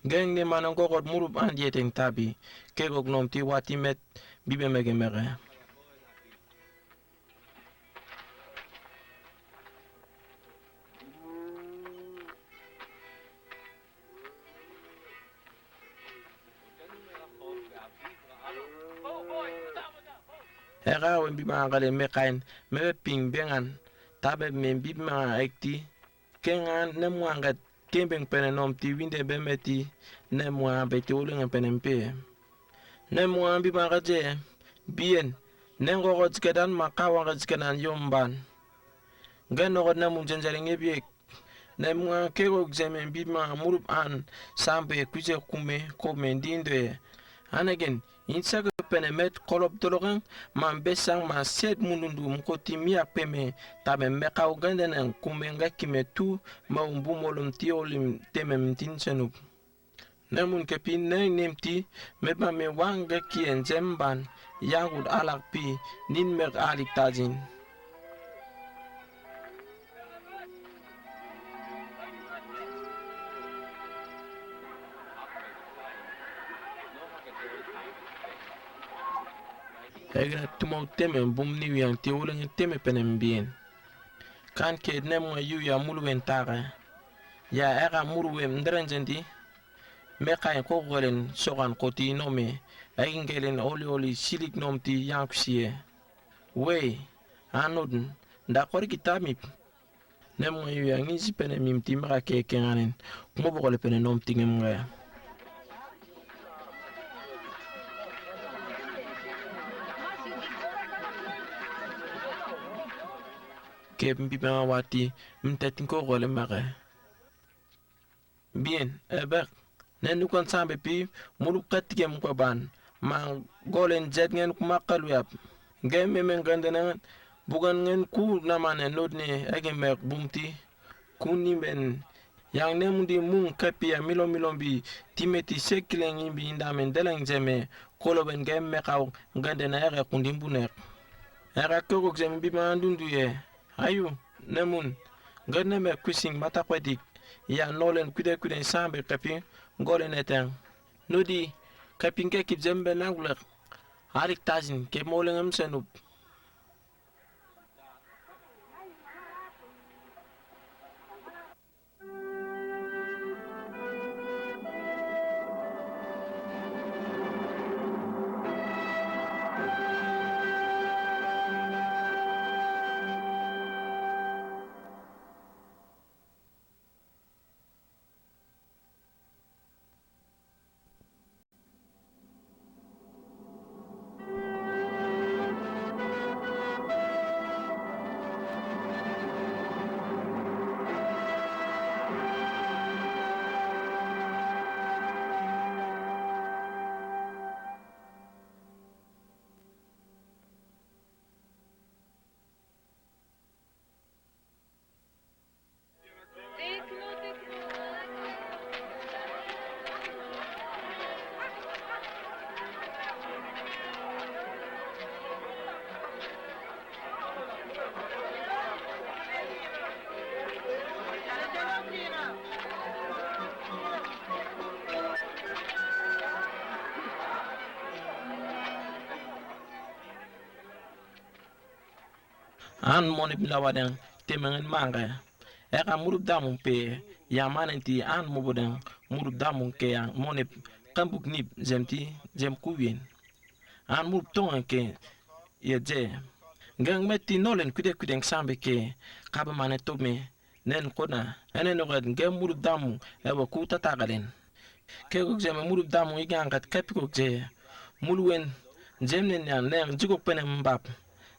gang ne manangokot murup an yeteng tabi kegok nomti watimet bibe megen mere era wen bima ngale mekain me ping bengan tabe men bima ekti kengan nemwangat kembeng penenom ti winde bemeti nemwa beti ulunga penempe nemwa bima gaje bien nengo gotskedan makawa gotskedan yomban gano god namun jenjering ebiek Nemwa kego examen bima murup an sambe kuze kume komen dinde. Anagen insaga penemet kolop dologan man besang ma sed munundu mkoti miak peme tabe meka ugandenen kumenga kimetu ma umbumolum tiolim temem tinsenup. Namun kepin nemti meba me wanga kien zemban yagud alak pi nin mek alik tajin. Ega tumau teme bum ni yang ti ulang teme penem bien. Kan ke nem yu ya mulwen taga. Ya ega murwe ndrenjendi. Meka ko golen sogan koti nome. Egingelen oli silik nomti yanksie. We anodun da kori kitamip. Nem yu ya ngizi penem imti meka ke kenganen. Kumo bokole penem nomti ngemga. Kep mbiba wati mtetin ko gole mare. Bien, ebek. Nenu kon sambe pi mulup katike mkwaban. Ma golen jet ngen kumakalu yap. Gen memen gandena bugan ngen ku namane nodne egemek bumti. Kuni ben. Yang nemundi mung kapi ya milon bi timeti sekileng imbi indamen deleng zeme koloben gen mekaw gandena ere kundimbunek. Ere kogok zeme biba andundu ye. Ayu, nemun, gane me kusing matakwadik, ya nolen kude sambe kapi, golen eteng. Nudi, kapin ke kip zembe nangulak, harik tajin, ke molen amsenup. An monip lawadeng temengen manga. Eka murup damun pe yamanenti an mubodeng murup damun ke yang monip kambuk nip zemti zem kuwin. An murup tongan ke ye je. Gang meti nolen kudeng sambe ke kaba mane tome nen kona enen nogad ngem murup damun ewa kuta tagalen. Kegok zeme murup damun igangat kapikok je mulwen zemnen yan nen jikok penem mbap.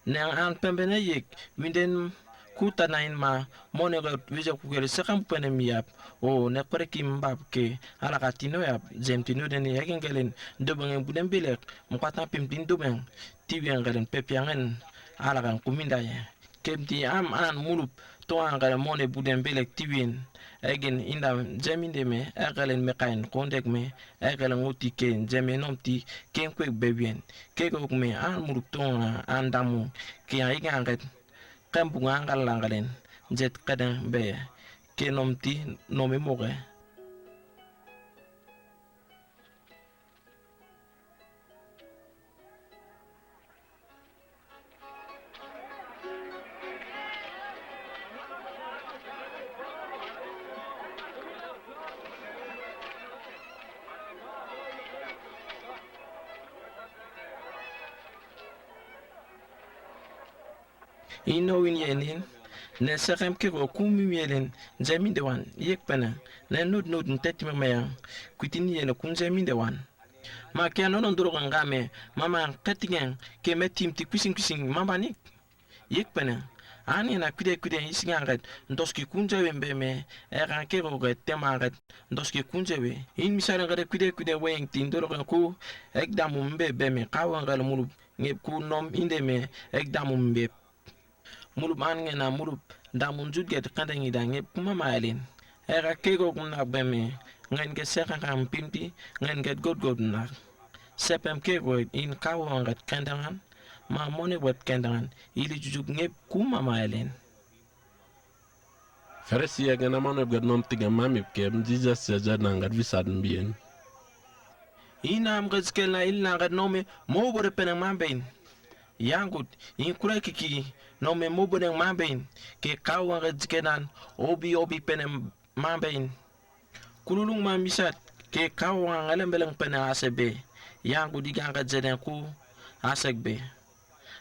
Nang an pembene yek winden kuta nain ma monegot wija kukere sekam penem yap o ne kim bab ke ala katino yap zemtino den yagengelen dobeng budem bilek mukata pimpin dobeng tiwengelen pepiangen ala kan kuminda ya kemti am an mulup to an gale mone budem bilek tiwin egen inda zeminde me egelen mekain kondek me egelen uti ke zeme nomti ken kwek bebien kegok me an mulup to an damu ki aiga anget kambunga angal langalen jet kadan be ke nomti nomi moge. Ino win yenin ne sekem ke ko kumi yelen jamin de wan yek pana ne nut ntet memang kutin yele kun jamin de wan ma ke no ndoro ngame mama katingen ke metim ti kusing mama ni yek pana Ani na kude isingaret ndoski kunjewe mbeme eran kero get temaret ndoski kunjewe in misara ngare kude weng tindoro ku ekdamu mbe beme kawan gal mulub ngep ku nom indeme ekdamu mbe mulub an ngena mulub damun judget kandangi da ngep kuma mailin era kero kuna beme ngen ke seka kam pimti ngen get god na sepem kero in kawan gat kandangan ma mone wet kendangan ili jujuk ngep kuma maelen Farisi ya gana mano gad nom tiga mami kem Jesus ya jad nangat visad mbien. inam gazkel na il nangat nome mo bore penang mambein yangut in kura kiki nome mo bore mambein ke kawan gazkenan obi penang mambein kululung mamisat ke kawan alembeleng penang asebe yangut diganga jeden ku asegbe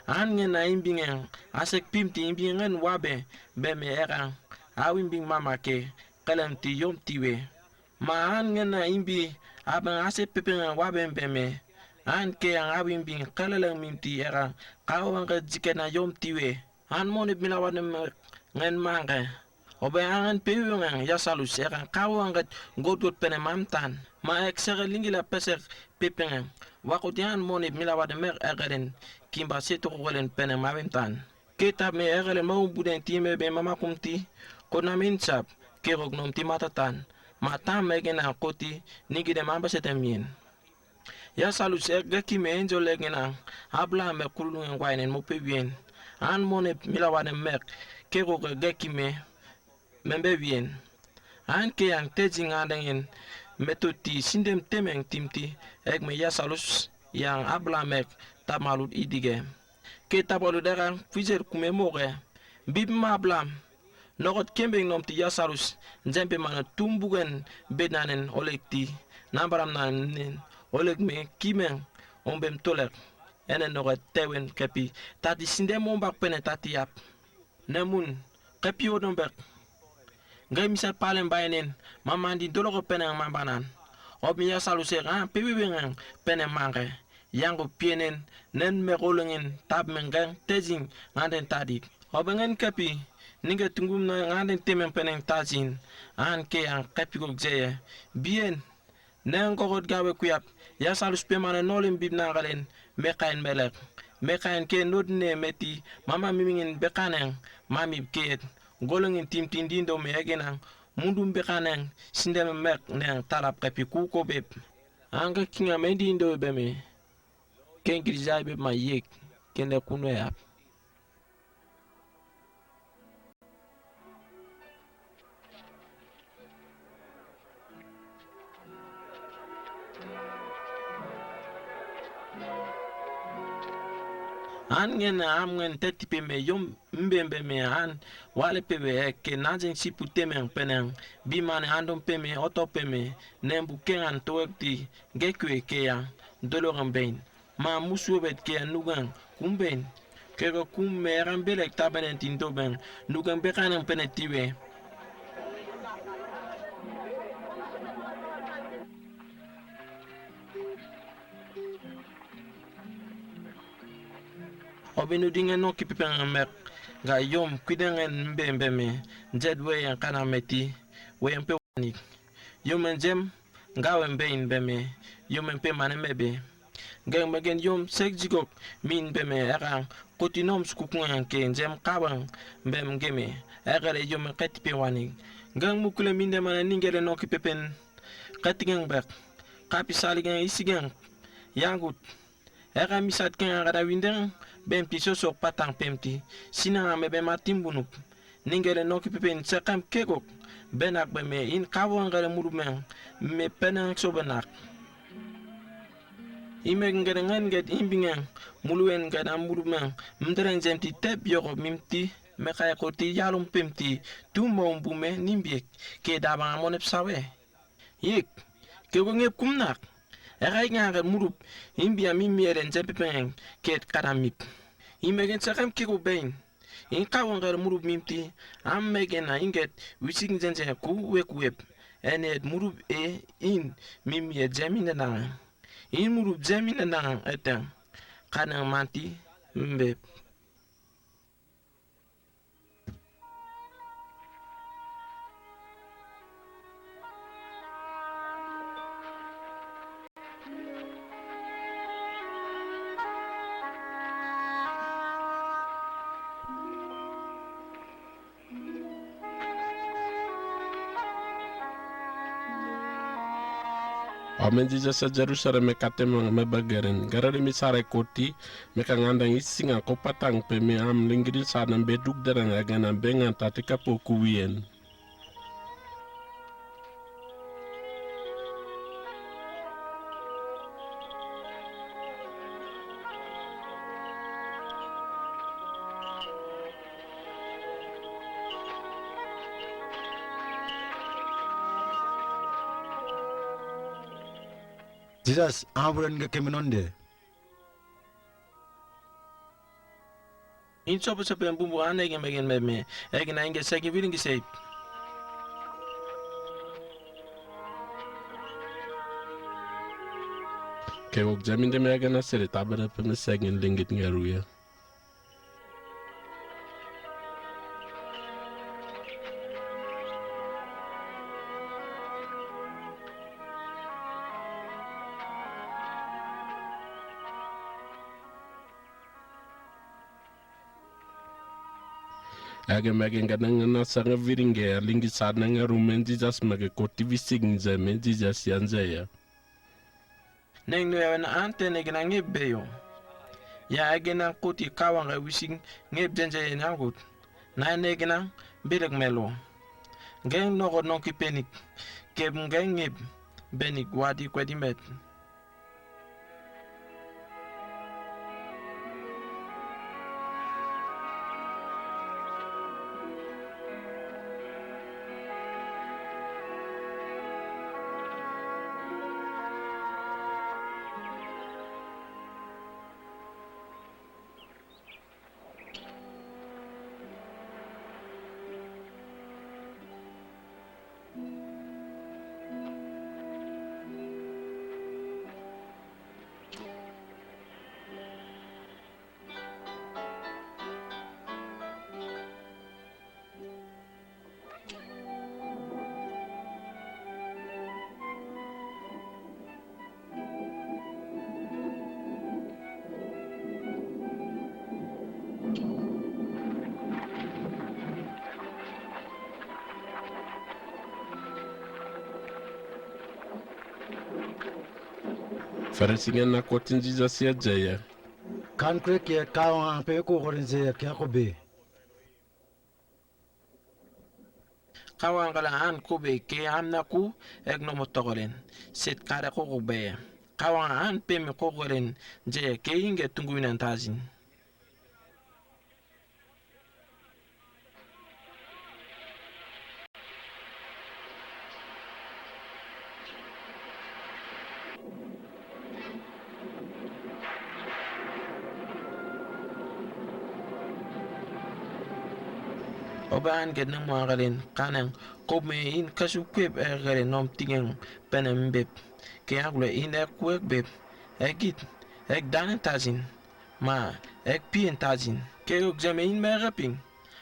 an ngen na imbingen asek pimti imbingen wabe beme erang awimbing mama ke kalem ti yom tiwe ma an ngen na imbi abang asek pepengan wabe beme an ke ang awimbing kalaleng mimti erang kawang ke jikena yom tiwe an monip milawan ngen mangke obe angan pewang ya salus erang kawang ke godgot pene mamtan ma ek sere lingila pesek pepengan wakotian monip milawan mer egeren kimba seto kolen pene mawimtan kita me egele mau buden time be mama kumti kona minsap ke rognom ti matatan mata megena koti nigide mamba setemien ya salu serga ki me enjo legena habla me kulun ngwainen mo pebien an mone milawane mek ke rog ki me membe bien an ke yang tejing adengen metoti sindem temeng timti ek me ya salus yang habla mek tamalut idige ke tabolu daran fizer kumemoge bib mablam nogot kembeng nom ti yasarus njempe mana tumbugen benanen olekti nambaram nanen olek me kimen ombem tolek enen nogot tewen kepi tati sinde mombak pene tati yap nemun kepi odombek ngay misal palen bayenen mamandi dologo pene mambanan obi yasarus e pewiwengen pene mange yango pienen nen me rolengin tab mengen tezing nganden tadik obengen kapi ninga tungum na nganden temen peneng tazin an ke an kapi go jeye bien nen gogot gawe kuyap ya salus pemane nolim bib na galen mekain melek mekain ke nodne meti mama mimingin bekanen mami ke golengin timtin dindo me egena mundum bekanen sindem mek nen tarap kapi kuko beb anga kinga mendindo beme ken grizai be ma yek kende kuno ya an ngen amgen teti pe me yom mbembe me an wale pe be ke najen sipu temeng peneng bimane andom pe me oto pe me nembu kengan toekti gekwe ke ya dologan bein ma musuobet ke nugan kumben kego kumme rambelek tabanen tindoben nugan bekanen penetiwe obinu dingen no kipipen mek ga yom kwidengen mbembe me jedwe yan kana meti we mpe wani yom njem ngawen bein beme yom mpe manemebe geng magen yom sek jigok min beme erang kotinom skukun ke njem kabang bem geme egere yom ketipe wani gang mukule minde mana ningere no kipepen katigeng bek kapi saligen isigen yangut ega misat ken agada windeng bem piso sok patang pemti sina me be matim bunuk ningere no kipepen sekam kegok benak beme in kawang gare murumen me penang sobenak imeg ngerengen get imbingen muluen gada murumen mdereng zemti tep yoko mimti me kay ko ti yalum pemti tumo mbume nimbiek ke daba monep sawe yek ke go ngep kumnak eray nga murup imbia mimieren zempepen ket karamip imegen sakam ke go bein in kawang gare murup mimti am megen na inget wising zenze ku web enet murup e in mimie zemine na in murup zemine na eten kana manti mbep Omen Jesus sa Jerusalem mekatemang mebageren. Garare misare koti mekangandang isinga kopatang pe me am lingiri sana beduk derang agana bengan tatika pokuwien. Jesus abulan ga kemenonde. In sopo sa pembumbu ane gen megen meme. Egen ainge segi viringi sei. Kewok jamin de me agana sere tabara pe me segin lingit ngaruya. Age megen gananga na sanga viringe lingi sadna ngarumen Jesus mege koti vising zeme Jesus yanzeya. Neng no yawen ante negen ange beyo. Ya agena koti kawanga wishing ngeb jenje nangut. Na negena bilag melo. Geng no no ki penik. Keb ngeng ngeb benik wadi kwedi met. Farisingen na kotin Jesus ya jaya. Kan krek ye kawa pe ko gorenze kya ko be. Kawangala an kube ke amna ku egno motogolen. Set kare ko be. Kawang an pe me ko goren je ke inge tunguinan tazin. Oban get nang mga kalin kanang kome in kasukweb kalin nom tingeng penem beb kaya gula in ek kwek beb egit ek danen tazin ma ek pien tazin kaya ugzame in meraping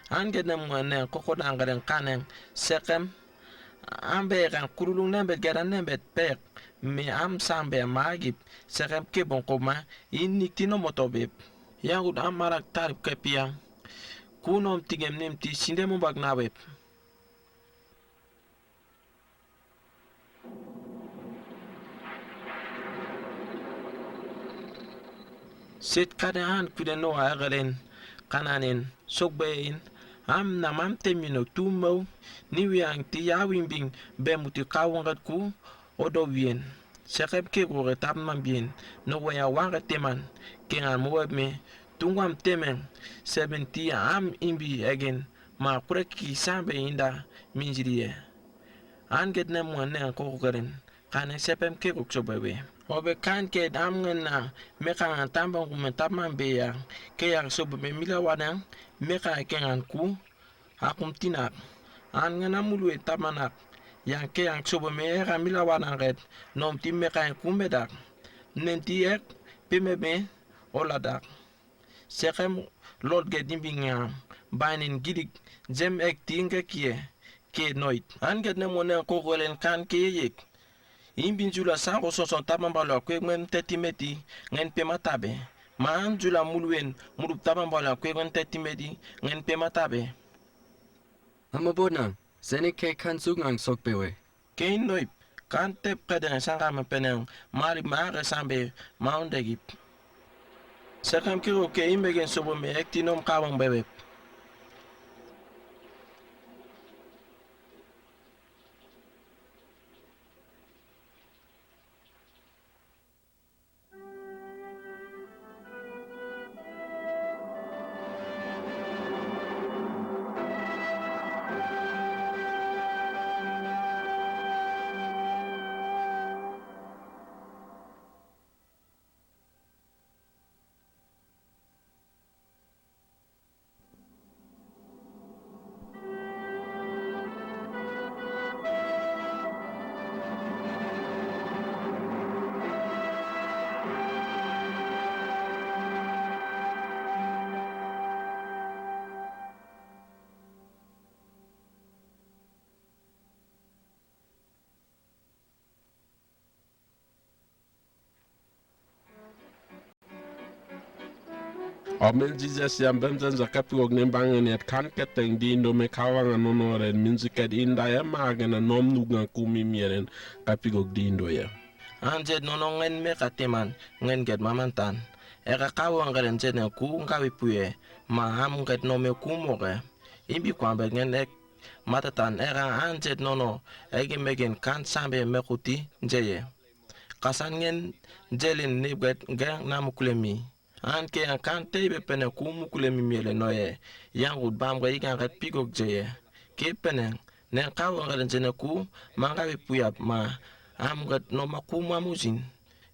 an get nang mga nang kokodang kalin kanang sekem ambe kan kurulung nembet garan nembet pek me am sambe magip sekem kebon koma in niktino motobeb yang am marak tarip kepiang kunom tigem nem ti sinde mo bag na web. Set kadaan kude no agalen kananen sokbein am namam temino tumo ni wiang ti yawimbing bemuti kawangat ku odo wien. Sekep ke ko retap mambien no waya wanga teman kengan mo me tungwam temen 70 am imbi again ma kureki sambe inda minjiriye an get na mo ne ko garen kane sepem ke ko sobewe obe kan ke dam na me kan tamba ko me tamman be ya ke ya sobe me mila wadan me ka kengan ku akum tinak an ngana mulu tamanak yang ke yang sobe me ka mila wadan red nom tim me kan kumbedak nenti ek pemebe oladak Sekem Lord Gedin Bingham, Bainin Gidik, Jem Ek Tinga Kie, Ke Noit, Anget Nemone Kogolen Kan Keyek. Imbin Jula Sango Soson Tabambala, Quegmen Tetimeti, Nen Pematabe, Man Jula Mulwen, Murup Tabambala, Quegmen Tetimeti, Nen Pematabe. Amabonang, Seneke kan Sugang Sokbewe. Ke Noit, kan tep kadang sangka peneng mari mare sambe maundegip sakam kiro ke imbegen sobo me ektinom kawang bebek. Omen Jesus yang bemzen zakapi og nembangen et kan keteng di indo me kawanga nonoren minziket inda ya magena nom nuga kumi mieren kapi og di indo ya. Anjet nonongen me kateman ngen get mamantan. Eka kawang karen jet ne ku ngawi puye ma ham get no me kumoke. Imbi kwambe ngen ek matatan era anjet nono egi megen kan sambe mekuti jeye. Kasan ngen jelin nibget gen namukulemi. Anke an kan tebe pene kumukulemi miele noye yang ud bamga ikan kat pigok jeye. Ke pene nen kawang karen jene ku mangawi puyap ma am gat no makuma muzin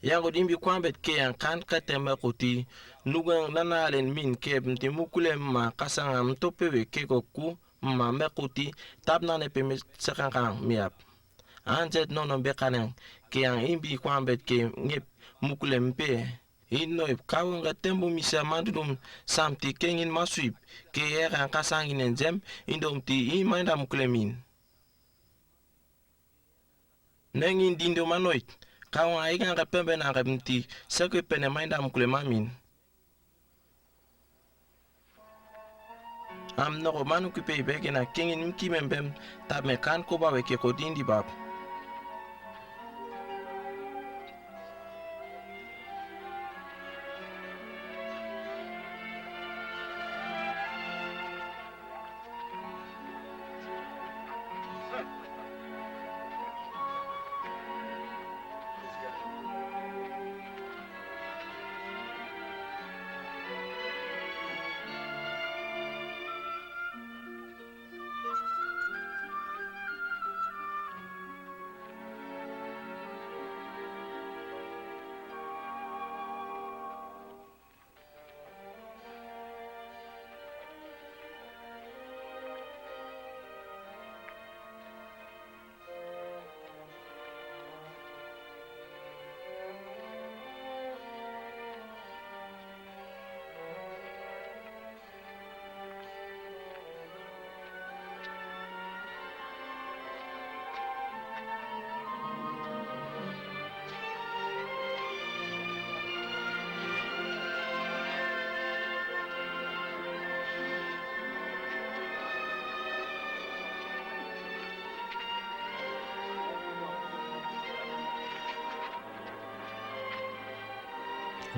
ya god imbi kwambet ke an kan kateme kuti nugang nanalen min ke mti mukule ma kasanga mtopewe ke goku ma mekuti tabnane pe sekangkang miap anjet nono bekanen ke an imbi kwambet ke ngep mukule mpe ino kawanga tembo misa mandum samti kengin masuip ke era kasangin enjem indomti imainda mukule min nengin dindo manoit kawan aigan ka pembe na ka mti sekwe pene mainda mkule mamin am no manu ki pe bege na kingin mki membem tab me kan ko ba weke ko dindi bab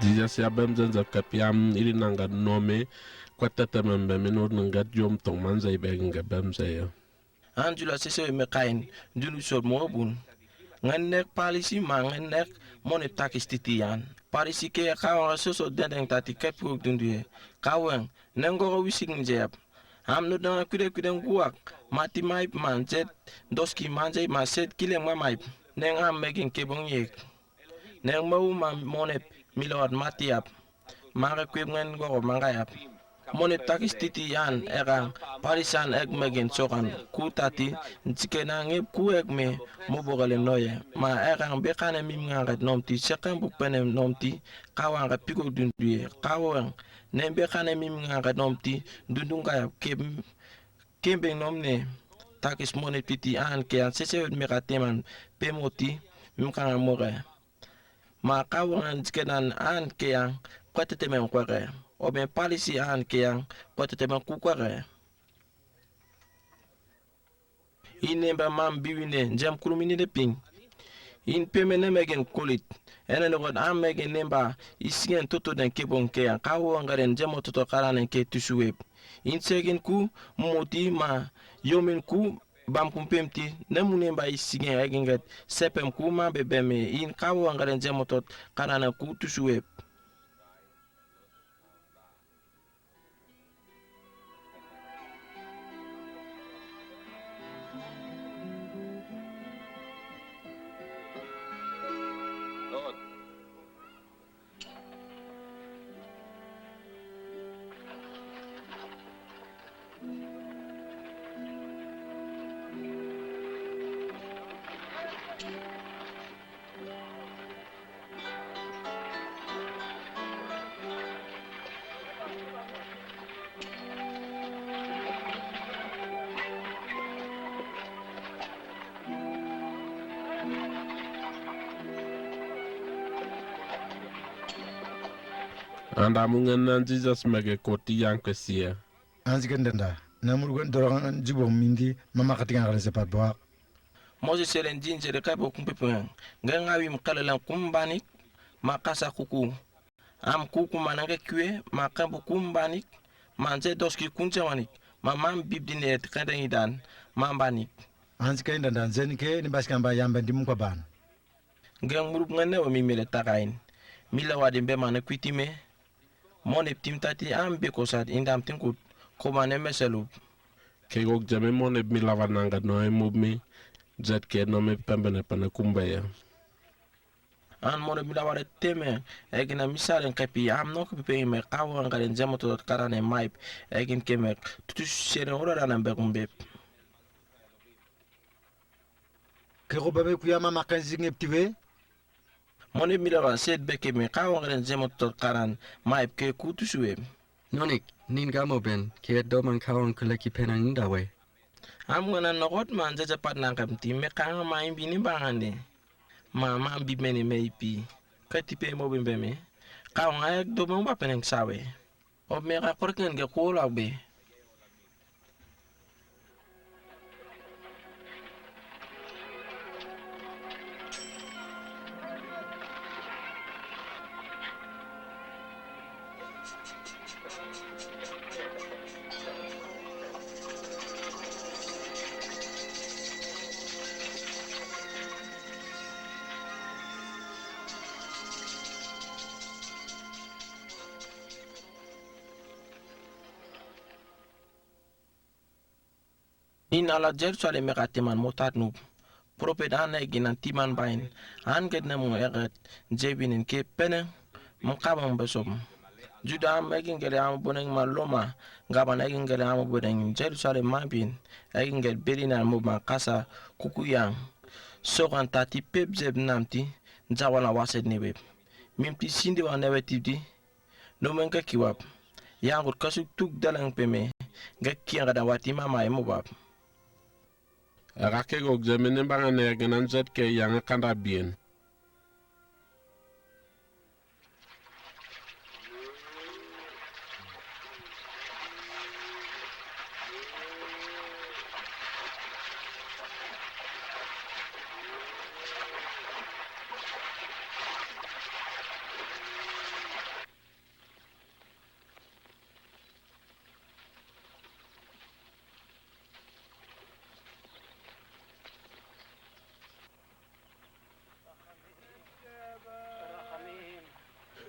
Jesus ya bemzen zakapi am ili nanga nome kwatata membe menor nanga jom tong manza ibegen ga bemze ya. anjula sese me kain dunu sor mobun ngan nek palisi ma ngan nek mone takistitian palisi ke kawan soso dendeng tati kepu dunduye kawen nengo wisik njep am no danga kude nguak mati mai manjet doski manje ma set kile mamai neng am megin kebong yek neng mau ma mone milord matiap mare kweb ngen go mangayap mone takistiti yan erang parisan ek megen sokan kutati ntikena ngep ku ek me mobogale noye ma erang bekane mim ngangat nomti sekam bukpene nomti kawanga piko dunduye kawang ne bekane mim ngangat nomti dundunga kembe nomne takis mone piti an ke an sese mekateman pemoti mkanga more ma kawang ntikena an ke an kwatetemen kware oben palisi an ke an kwatetemen kukware inemba mam biwine njem kulumini de ping in pemene megen kulit ene ngot am megen nemba isgen toto den kebon ke an kawo ngaren jemo toto karanen ke tusuweb in segen ku moti ma yomin ku bam kumpemti nemunemba isgen egenget sepem ku ma bebeme in kawo ngaren jemo tot karanen ku tusuweb. עוד. Anda mungen nan Jesus mege koti yang kesia. Anzikendenda. Namurgon dorangan jubong mindi mama katinga kala sepat boak. Moses seren jinjere kai bo kumpepen ngai ngawi mkalalan kumbanik makasa kuku am kuku mananga kwe makambu kumbanik manje doski kunjamanik mamam bibdine tkanda idan mambanik Anzikendenda zenike ni baskamba yambe di mukwa ban. ngai murup ngane wa mimile takain mila wadi mbe mana kwitime mone timtati am be kosat indam tinkut komane meselu Kegok jame mone milawananga no emumi jet ke no me pembene pana kumbaya. an mone mila wadi teme egina misalen kapi am no kapi me kawo ngaren jamoto karane maip egin kemek tutu sere ora dana be kumbe Kego bebe kuya mama kanzi ngeptive. mone milawa set beke me kawo ngaren jamoto karan maip ke kutusuwe Nonik, nin gamo ben, kia doman kawan kuleki penang indawe. am ngana nokot man jaja pat nangam ti me kanga maim bini bangande ma bi mene meipi kati pe mo bimbe me kawo ngayak do mo ba peneng sawe o me ka korken ge kola be in ala Jerusalem me katiman motat nub prophet an ginan timan bain an get na mo eget jebinin ke pene mo kabam besom juda am egin gele am boneng maloma ngaban egin gele am boneng Jerusalem mabin egin gel berina mo ma kasa kukuyang sokan tati pep zeb namti jawala waset nebe mimti sindi wa nebe tibdi no men ka kiwap yangut kasuk tuk dalang peme ga kianga da wati mama e mo bab Aga kegok jame nembanga negenan jet ke yang kanda bien.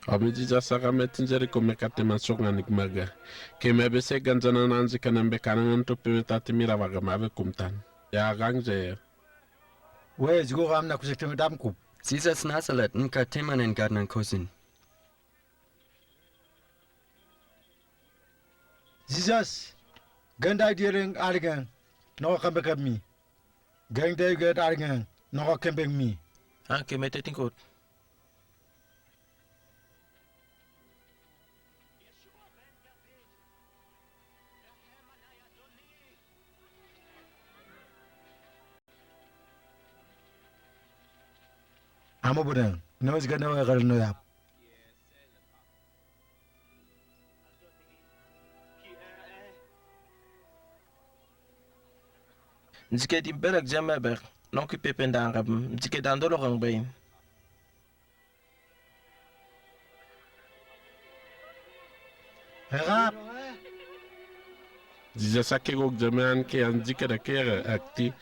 Ami Jesus saka metinjeri ko mekate masok nganik maga. Ke mebe se ganjana nanzi kanembe kanangan to pimitati mirawaga mabe kumtan. Ya gangje. We zigo ramna kusekte dam kup. Caesars Nazaret, nka temanen gadnan kosin. Jesus. Ganda direng argan. No kambe kami. Ganda get argan. No kambe mi. an ke mete tinkot Amo budang. No is gana wa gal no yap. nziketi berak jame ber no ki pepen dan rab jike dan dolo kang bayin. Herap. Jesus ake ook jame an ke an jike da kere akti.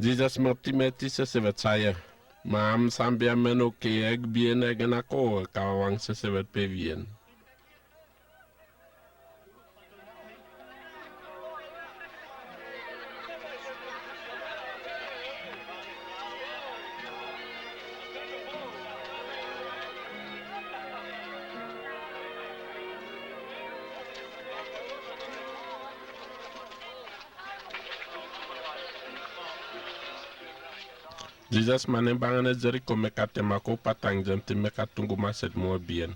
Jesus mopti meti se vet saya. Ma am sambia meno ke ek bien egen ako kawang se vet pevien. Jesus mane bangane Jericho mekate mako patang jam ti mekatungu maset mo bien.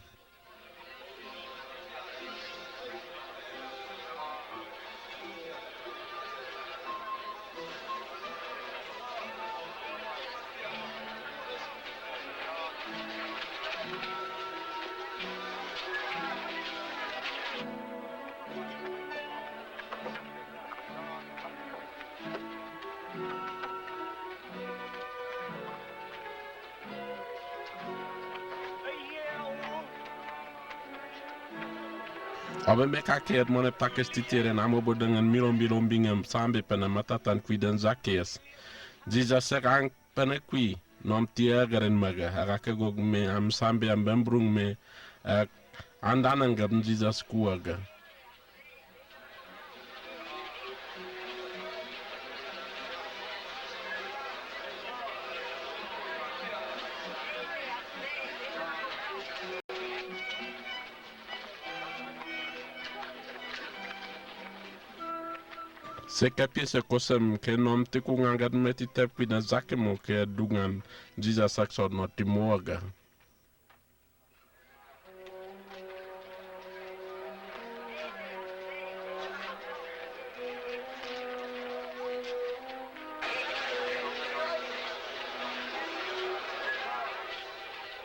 Abe meka keer mone pakes titeren amo bodengen milom bingem sambe pena matatan kwiden zakes. Jesus serang pena kwi nom tiageren maga harake gog me am sambe am bembrung me andanan gab Jesus kuaga. Sekapie se kosem ke nom te kungangat meti tepi na zake mo ke dungan Jesus sakso no timoga.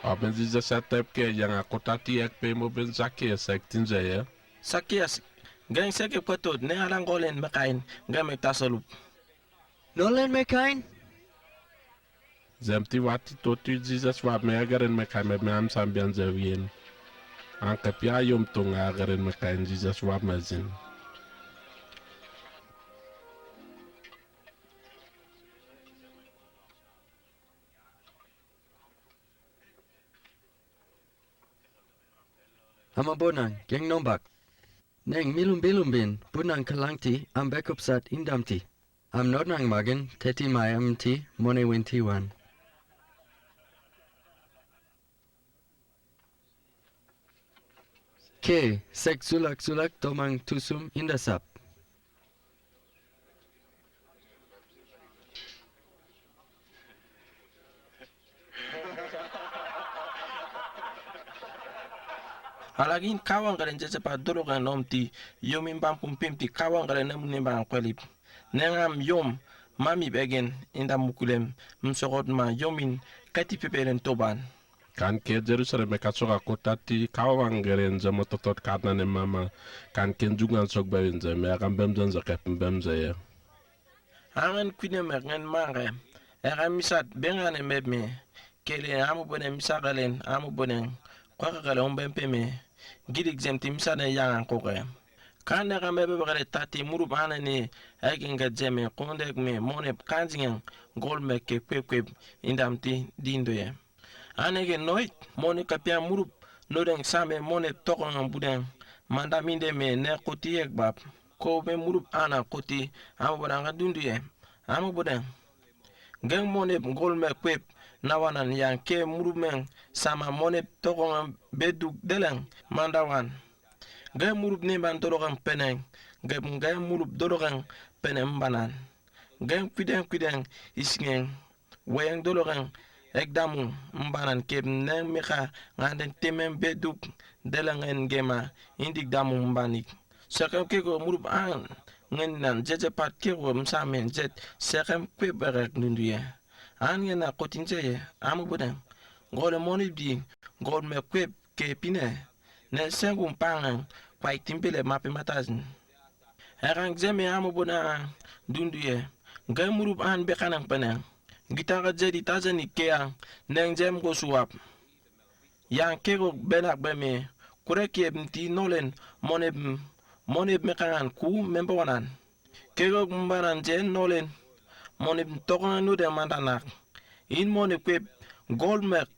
Aben Jesus atep ke yang akotati ek pe mo ben zake sek tinjaya. Sakias gang seke patod ne alang golen makain game tasalup. Nolen mekain? Zemti wati totu Jesus wa me agaren me kai me am sambian zawien. Anka pia yom tunga agaren me kai Jesus wa mazin. Ama bonang, geng nombak. Neng milum bin, bunang kalangti, am bekupsat indamti. Am nodnang magen, teti mayam ti, mone winti wan. Ke, sek sulak tomang tusum indasap. Alagin kawang karen jese pa dolo kan nomti yomin bam pumpimti kawang karen namune bang kwalip. Nengam yom mami begen inda mukulem msokot ma yomin kati peperen toban. Kan ke Jerusalem me katsoka kotati kawang geren jamo totot katna ne mama kan ken jungan sok bayin je me kan bemzen zakep bemze ya. Angan kwine me ngen mangre. Era misat bengane mebme. Kele amu bonen misagalen amu bonen kwa kale ombempe me. Gidik zemti misane yangan koke. Kande ka mebe bagare tati murup anani eginga jeme kondek me monep kanjingen gol me ke kwep indamti dindoye. Anege noit mone kapia murup nodeng same mone tokon budeng mandaminde me ne koti ekbab ko me murup ana koti amu bodanga dunduye amu bodeng geng mone gol me kwep nawanan yang ke murup men sama mone tokon beduk deleng mandawan geng murup ne ban dologan peneng geng murup dologan penem banan geng kwideng isingen wayang dologan ekdamu mbanan keb neng meka nganden temen beduk delangen gema indik damu mbanik sekam keko murup an ngenan jeje pat keko msamen jet sekam kweberek nunduye an ngena kotinje amu bodan ngole monibdi ngol me kweb ke pine ne sengum pangan kwai timbele mapi matazin erang zeme amu bodan dunduye ngay murup an bekanan peneng Kita ka jadi tazani keang neng jem ko suap. Yang kego benak beme kureki mti nolen moneb mekangan ku membawanan. Kego mbaran jen nolen moneb tokongan nu de mandanak. In moneb kwep gold mek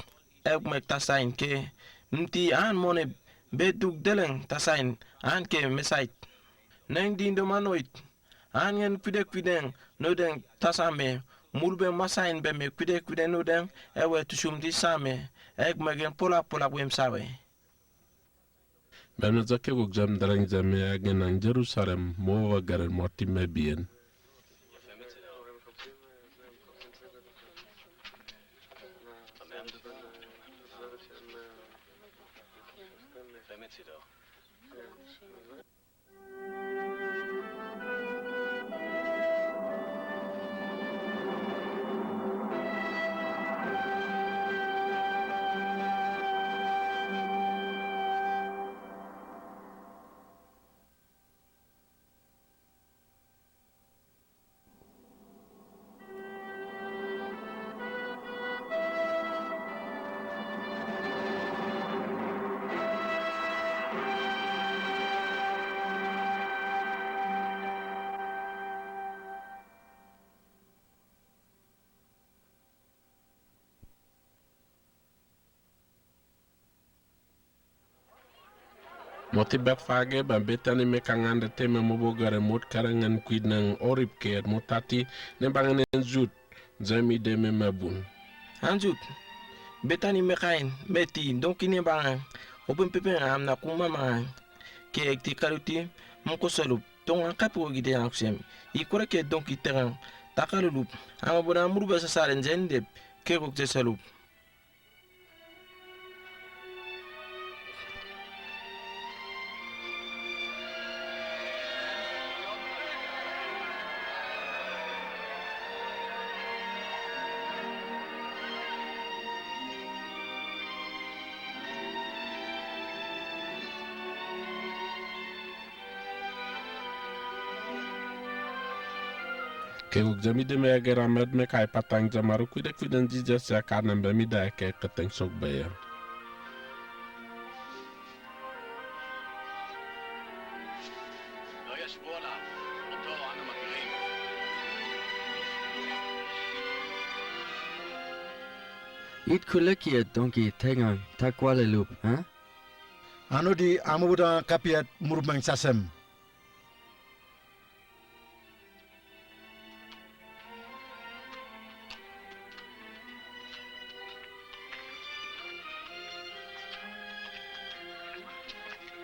tasain ke mti an moneb beduk deleng tasain an ke mesait. Neng dindo manoit an ngen kwideng no den tasame mulbe masain beme kwideng no den ewe tusum di same ek megen pola wem sawe. Bem zake guk jam darang jame agen ang Jerusalem mo wagaren moti mebien. Moti bet fage ba betani me kangande teme mobo gare mot karangan kwid nang orip ker motati ne banganen zut zami deme mabun. Anjut betani mekain beti donc ini bang open pepe am na kuma mang ke ekti karuti mko salup ton an kapu gide aksem I kore ke donc iteran takalulup ama bona muruba sa saren jende ke ko te salup. Ke guk jami de me agera med me kai patang jamaru kwide kwiden jijas ya kanan be mi da ke keteng sok baya. It kulekiat donki tengang takwale lup, ha? Anu di amubuda kapiat murubang sasem.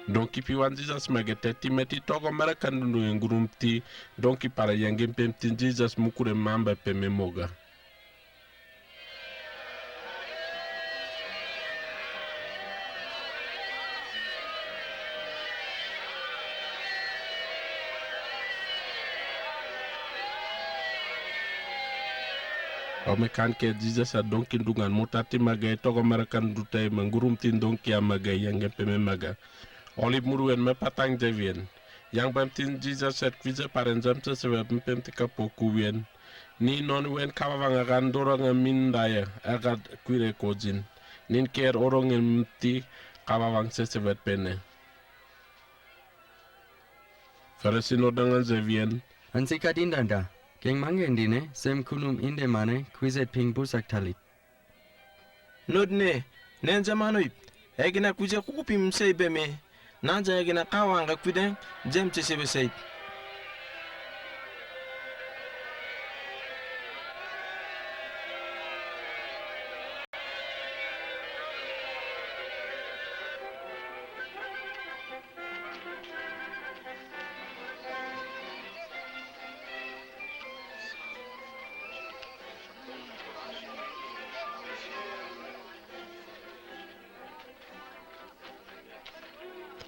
Donki piwan jijas magete timeti togo marakan dundu yang gurumti donki para yang gempem tin jijas mukure mamba peme moga. Ome kan ke jijas a donki dungan mutati magay togo marakan dutay mangurumti donki a magay yang gempeme maga. Olip muruen me patang javien. Yang bamtin Jesus set kwize paren jamte sewe mpemti kapoku wien. Ni non wen kawawanga kan doranga min daya agad kwire kojin. Nin ker orongin mti kawawang sesewet pene. Faresino dangan javien. Ansi kadindanda, geng mangendine, sem kunum inde mane, kwizet ping busak talit. Nodne nen zamanoip egina kuje kukupim seibe me nanja egina kawanga kwiden jem sebe seib.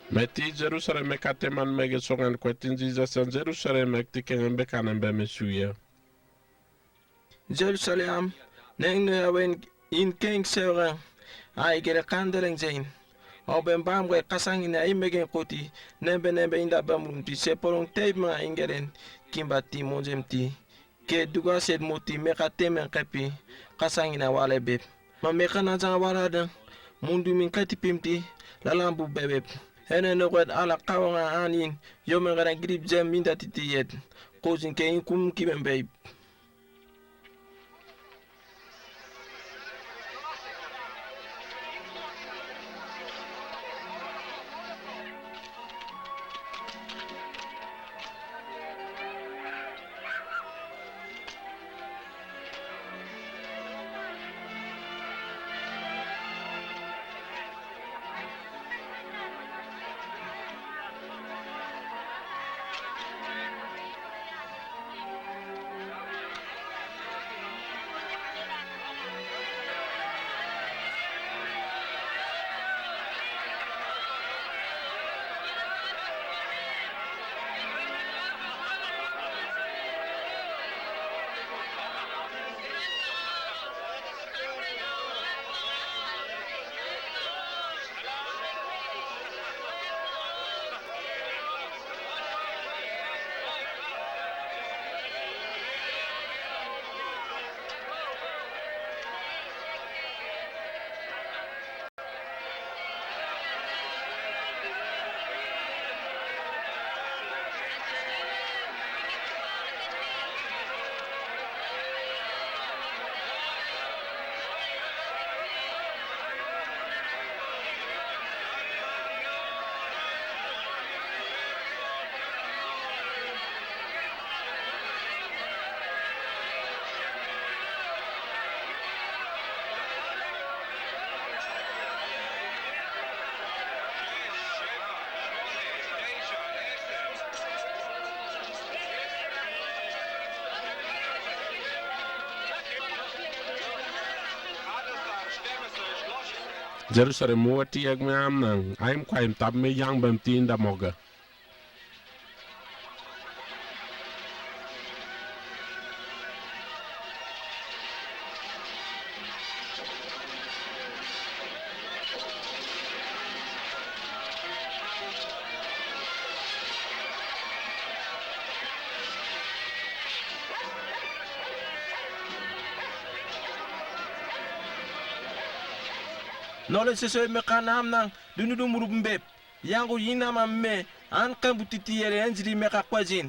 Meti Jerusalem kateman mege songan kwetin Jesus an Jerusalem tiken bekanan be mesuya. Jerusalem neng ne awen in king sera ay gere kandeleng zain. Oben bam gwe kasang ina imegen koti nembe inda bamumti sepolong teib ma ingeren kimbati monjemti ke duga sed moti meka temen kapi kasangina wale beb ma meka na janga wala dan mundu min kati pimti lalambu bebeb ene no kwet ala kawanga anin yomen gara grip jam minda titiyet kozin ke in kum kiben beb Jerusalem wati yak me am nang aim kwaim tab me yang bam tin da moga. nole seso me kanam nang dunudu murup mbeb yangu yina mamme an kambutiti yere enjiri me kakwajin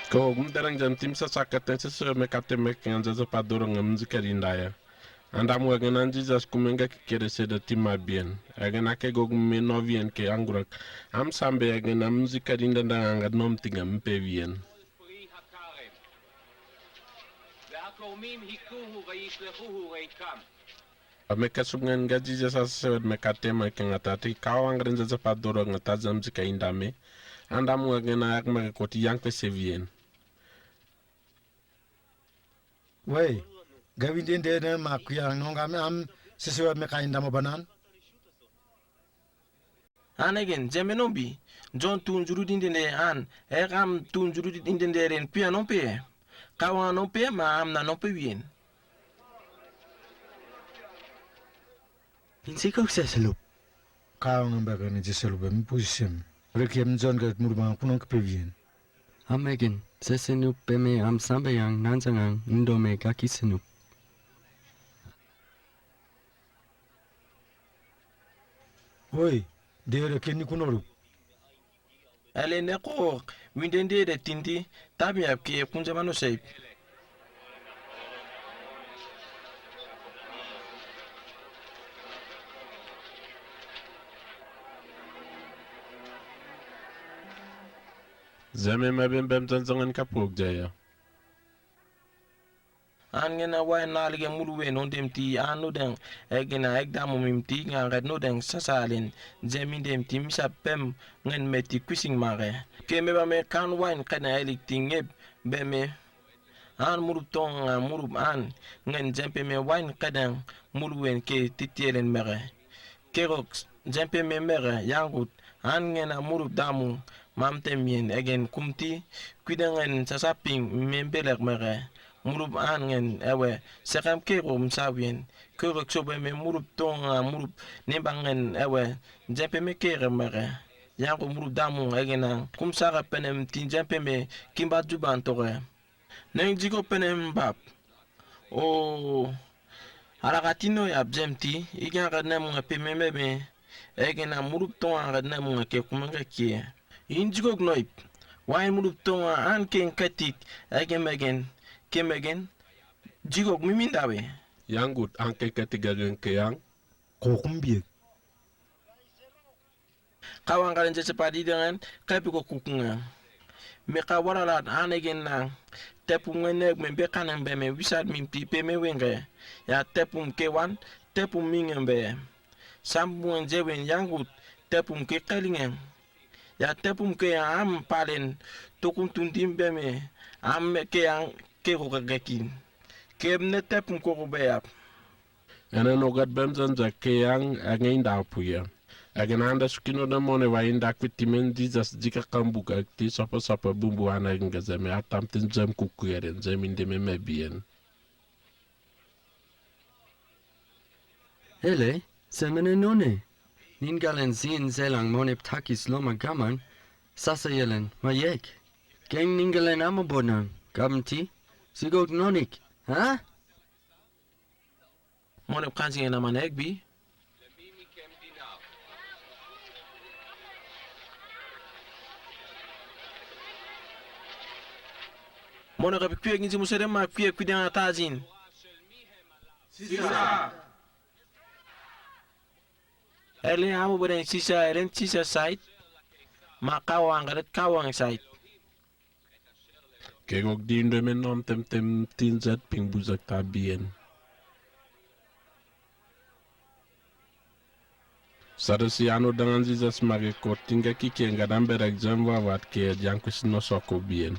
Ko mderang jam tim sa sakate se me kate me kanza za padoro ngam zikari Andam wagen an Jesus kumenga kere se de tima bien. Agen ake gog me novien ke angurak. Am sambe agen am zikari ndanda angad nom tinga mpe vien. פרי הכרם. והכורמים היכוהו וישלחוהו ריקם. Me kasungan ga Jesus se me kate me kangata ti kawang renza za padoro ngata zam zikari ndame. Andam wagen ak me koti yang pe se vien. Wey, gawin din de makuyang nong kami am sesuai me kain damo banan. anegen jemenombi John tun juru dindende an am tun juru dindende ren pia non pe kawa non pe ma am na non pe wien Pinsi kau saya selup. Kau ngambaga ni jiselu bem pusim. Rekiem John gat murma kunong kepevien. Amegen, sesenup peme am sambe yang nanjangang ndome kaki senup. Oi, de rekiem ni kunoru. ele neko windende de tinti tabi ap ke kunjamano sei Zame mabem bem zanzangan kapok jaya. an ngena wa na lige muluwe non dem ti an no den egena egda mumim ti ngat no den sasalin zemin dem ti misa pem ngen meti kuising mare ke me ba me kan wine kana elik tingeb be me an murup ton murup an ngen zempe me wine kadan muluwen ke titielen mere kerox zempe me mere yangut an ngena murup damu mamte mien egen kumti kuidangen sasaping membelek mere murup an ngen ewe sekam kero msawien kerox sobe me murup ton murup nembangen ewe zempe me kere mere yango murup damu egena kumsara penem tin zempe me kimba juban tore neng jigo penem bab o harakatino ya bjemti igen gadna mo pememe me egena murup ton gadna mo ke kumanga ki injigo gnoip wain murup ton an ken katik egemagen kemegen jigo mimindawe Yangut anke ketigagen ke yang. Kokumbiek. kawan kalen sepadi dengan kapi ko kukunga me ka waralat anegen na tepum ngene me be kanan be me wisad min pipe me wenge ya tepum kewan tepum mingembe sambu jewen yangut tepum ke kalingen ya tepum ke am palen tokum tundim be me am ke yang ke ko gakin kemne tepum ko be yap Ene nogat bemzan za ke yang angein da puya. Agen anda sukino da mone wa inda kwitimen dizas jika kambuka ti sapa bumbu ana ngazame atam tin jam kukuyeren jamin de me bien. Hele, semene none. Ningalen zien selang monep takis loma gaman, sasa yelen, mayek. Geng ningalen amabonang, gabanti, sigot nonik, ha? monep kansi na manek bi Mona ka pikpik ngi musere ma pikpik kudang atazin. Sisa. Ele amu beren sisa eren sisa site. Ma kawang garet kawang site. Kegok din de men nom tem tinzat ping buzak ta bien. Sadasi ano dangan zizas mage ko tinga kiki nga damberek jamwa wat ke jankus no soko bien.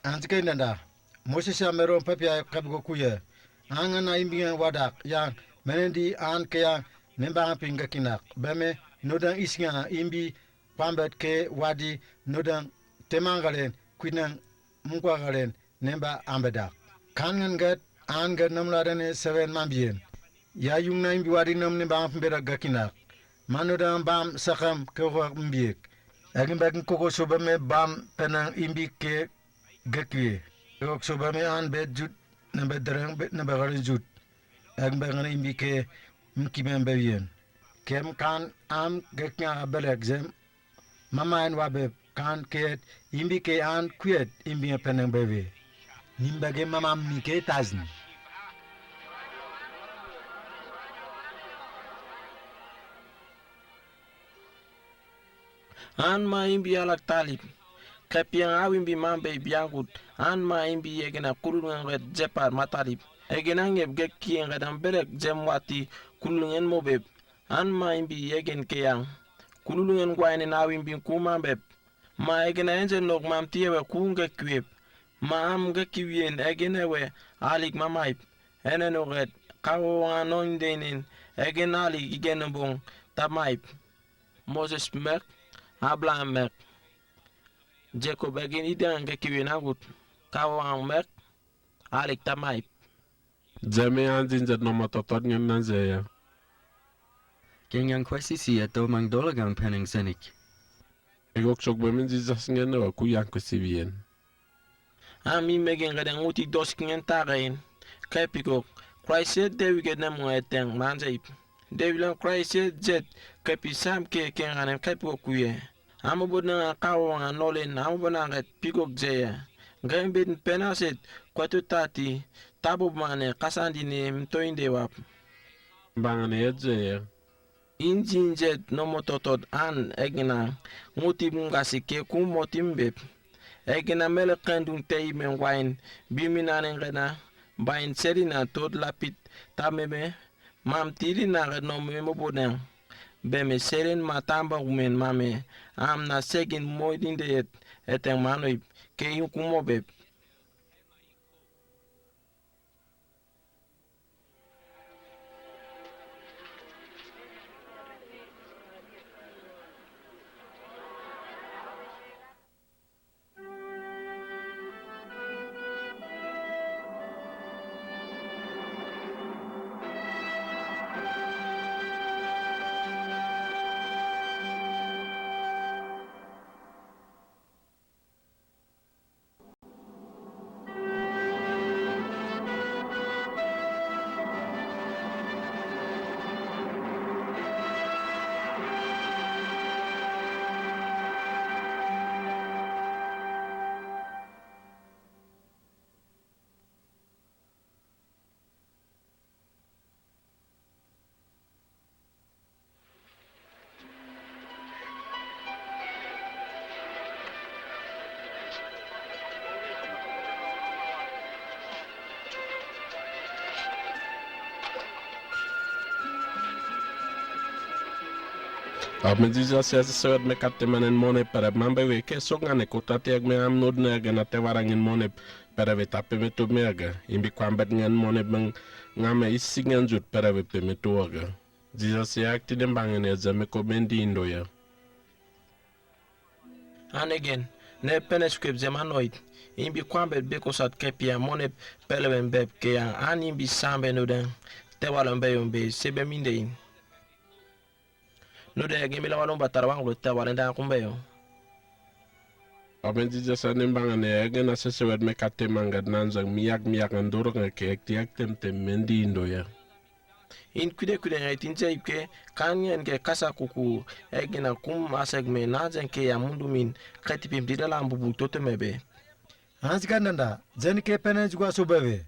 Antike nanda. Moses ya meron papia kabgo kuye. Anga na imbingan wadak yang menendi an ke yang nembang pinga kinak. Beme nodang isnga imbi pambet ke wadi nodang temangalen kwinang mkwagalen nemba ambedak. Kangan get an get namladane 7 mambien. Ya yung na imbi wadi nam nembang pambera gakinak. Manodang bam sakam ke wak mbiek. Agin bagin koko sobame bam penang imbi ke gekwe yok soba me an bet jut na bedrang bet na bagari jut ag bangan imbi ke mkimem bewien kem kan am geknya belek zem mama en wabe kan ke imbi ke an kwiet imbi penang bewe nimbage mama mi ke tazni An ma imbi alak talib. Kapiang awim bi mambe biangut an ma imbi egena kulungan red jepar matalib egena ngeb gekki ngedam belek jemwati kulungan mobeb an ma imbi egen keyang kulungan gwaine nawim bi kumambeb ma egena enje nok mam tiewe kunge kweb ma am gekki wien egena we alik mamaip eneno red kawo anon denen egena alik igen bong tamaip Moses mek Abraham mek Jacob again idan ga kiwe na gut kawang mek alik tamay Jame an zinzat no matotot ngen nan zeya. Geng yang kwesi siya do mang dolagang peneng zenik. Kegok sok bemen zizas ngen wa ku yankusi bien. ami megen ga dan uti dos kingen tagain kapiko Christ David ga na mo eteng manjay David Christ jet kapisam ke kenganem kapiko kuye Amo na kawang anolen amo bonangat pigok zeya gambin penaset kwatu tati tabo mane kasandi ne mtoinde wap Bangane edzeya. injin jet no mototot an egina muti mungasi ke kumotimbe egina mele kandung tei men wain biminane ngana bain seri na tot lapit tameme mam tili na no me mo bodeng beme seren matamba umen mame am na segin moidin de eteng manoi ke yukumo beb. Me dice se sewet me katte manen mone pere mambe we ke songane ko tati ag me am nod nega na te warangin mone pere we tape me to mega imbi kwambet ngen mone bang ngame isingen jut pere we pe me to aga dice se akti dem bangen e zame ko bendi indo ya. And again, ne penescript zemanoid imbi kwambet beko sat kepia mone pelewen beb ke yang an imbi sambe no den te walambe yombe sebe mindein. No de gimi la walon batarwang lo te walenda kumbeyo. Aben dice se nem bangen e ege na se sewet me katte mangad nanzang miyak andoro ke ekti ak tem mendi indo ya. In kude tinje ke kanyen ke kasa kuku egina kum asegme nazen ke ya mundu min kati pim didala mbubu toto mebe. Hans Gandanda, zen ke penen jugwa subebe.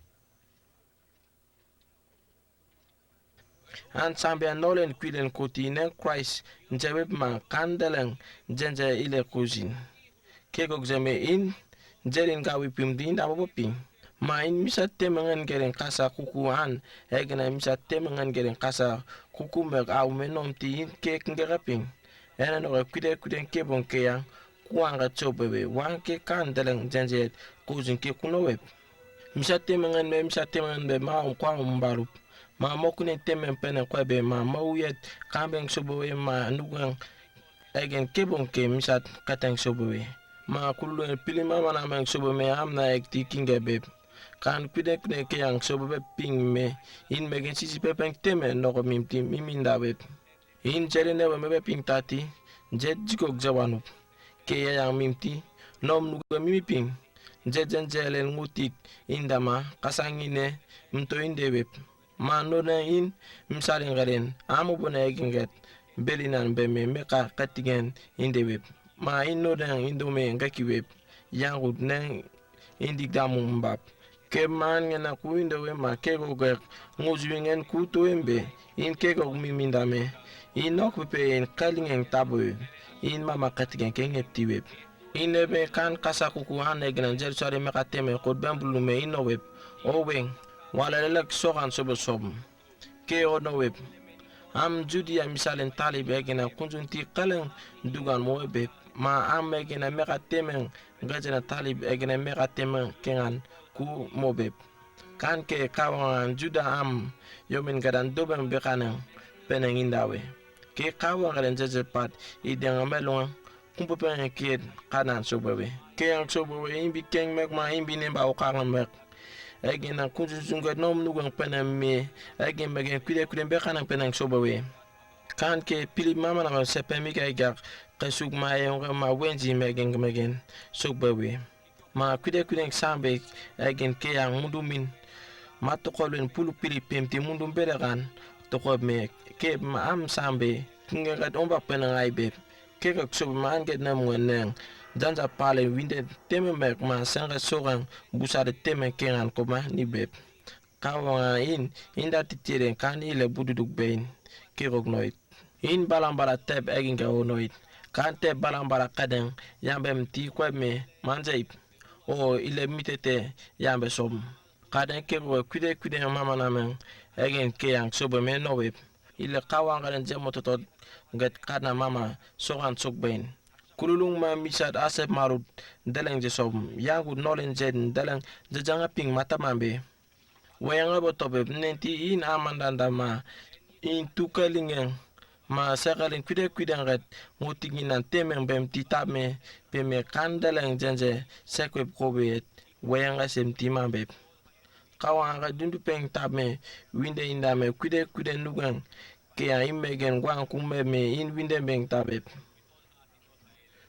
An sambia nolen kwiden koti nen Christ njebe ma kandelen jenje ile kuzin. Kego gzeme in jerin gawi pim dinda boping. Ma in misa temengen geren kasa kuku an egena misa temengen geren kasa kuku meg au menom ti in ke ngeraping. Ena no kwiden kebon ke yang kuanga chobebe wan ke kandelen jenje kuzin ke kunoweb. Misa temengen be ma kwa mbarup. Ma mokune temen pene kwebe ma mawuyet kambeng sobowe ma nugang egen kebon ke misat kateng sobowe. Ma kulu pili mama na meng sobowe amna ekti kingebeb. Kan kude ke yang sobowe ping me in megen sisi pepeng temen noko mimti miminda web. In jerene we mebe ping tati jet jikok jawanup. Ke yang mimti nom nuga mimi ping. Jet jelen ngutik indama kasangine mto indeweb. Ma no na in msarin garen amu bona eginget belinan beme meka katigen inde web ma in no na indome ngaki web yangu na indik damu mbap ke man ngena ku inde we ma ke go ge ngozwingen ku to embe in ke go mimindame in nok pe en kalingen tabu in mama katigen kengepti web in ebe kan kasaku ku han egnan jer sore meka teme ko bambulume in no web o wen wala lelek sogan sob ke ono web am judi ya misalen talib egena kunjunti kalen dugan mo web ma am egena meka temen gajena talib egena meka temen kengan ku mo web kan ke kawan juda am yomin gadan doben bekanen penen indawe ke kawan gadan jejepat ideng melon kumpo pen ke kanan sobewe ke ang sobewe imbi keng mek ma imbi nemba o kangan mek egena kunjunga nom nugang penem me egen megen kude be kanan penan sobawe kan ke pili mama na sepemi ga gak kasuk ma yonga ma wenji megen sobawe ma kude sambe egen ke yang mundumin ma to kolen pulu pili pemti mundum beregan to ko me ke ma am sambe kinga gat omba penan aibe ke ka sob man get na mwen Danza pale winde teme mek ma senga sogan busade teme kengan koma ni beb. Kawa inda titire kan ile bududuk bein kirog noit. In balambara teb eginga o noit. Kan teb balambara kaden yambe mti kweb me manjaip. O ile mitete yambe som. Kadang ke kude mama namen egen ke yang sobe me no web. Ile kawang kadang jemo totot ngat kana mama sokan sok bain. Kululung ma misat asep marut deleng je sob yangu nolen jen deleng jajanga ping mata mambe. Wayanga botobe nenti in amandanda ma in tukalingen ma sakalin kude ngat ngutingin nan temeng bem titame peme kandeleng jenje sekwep kobet wayanga sem timambe. Kawanga dundu peng tame winde indame kude nugang ke a imegen gwang kume me in winde beng tabe.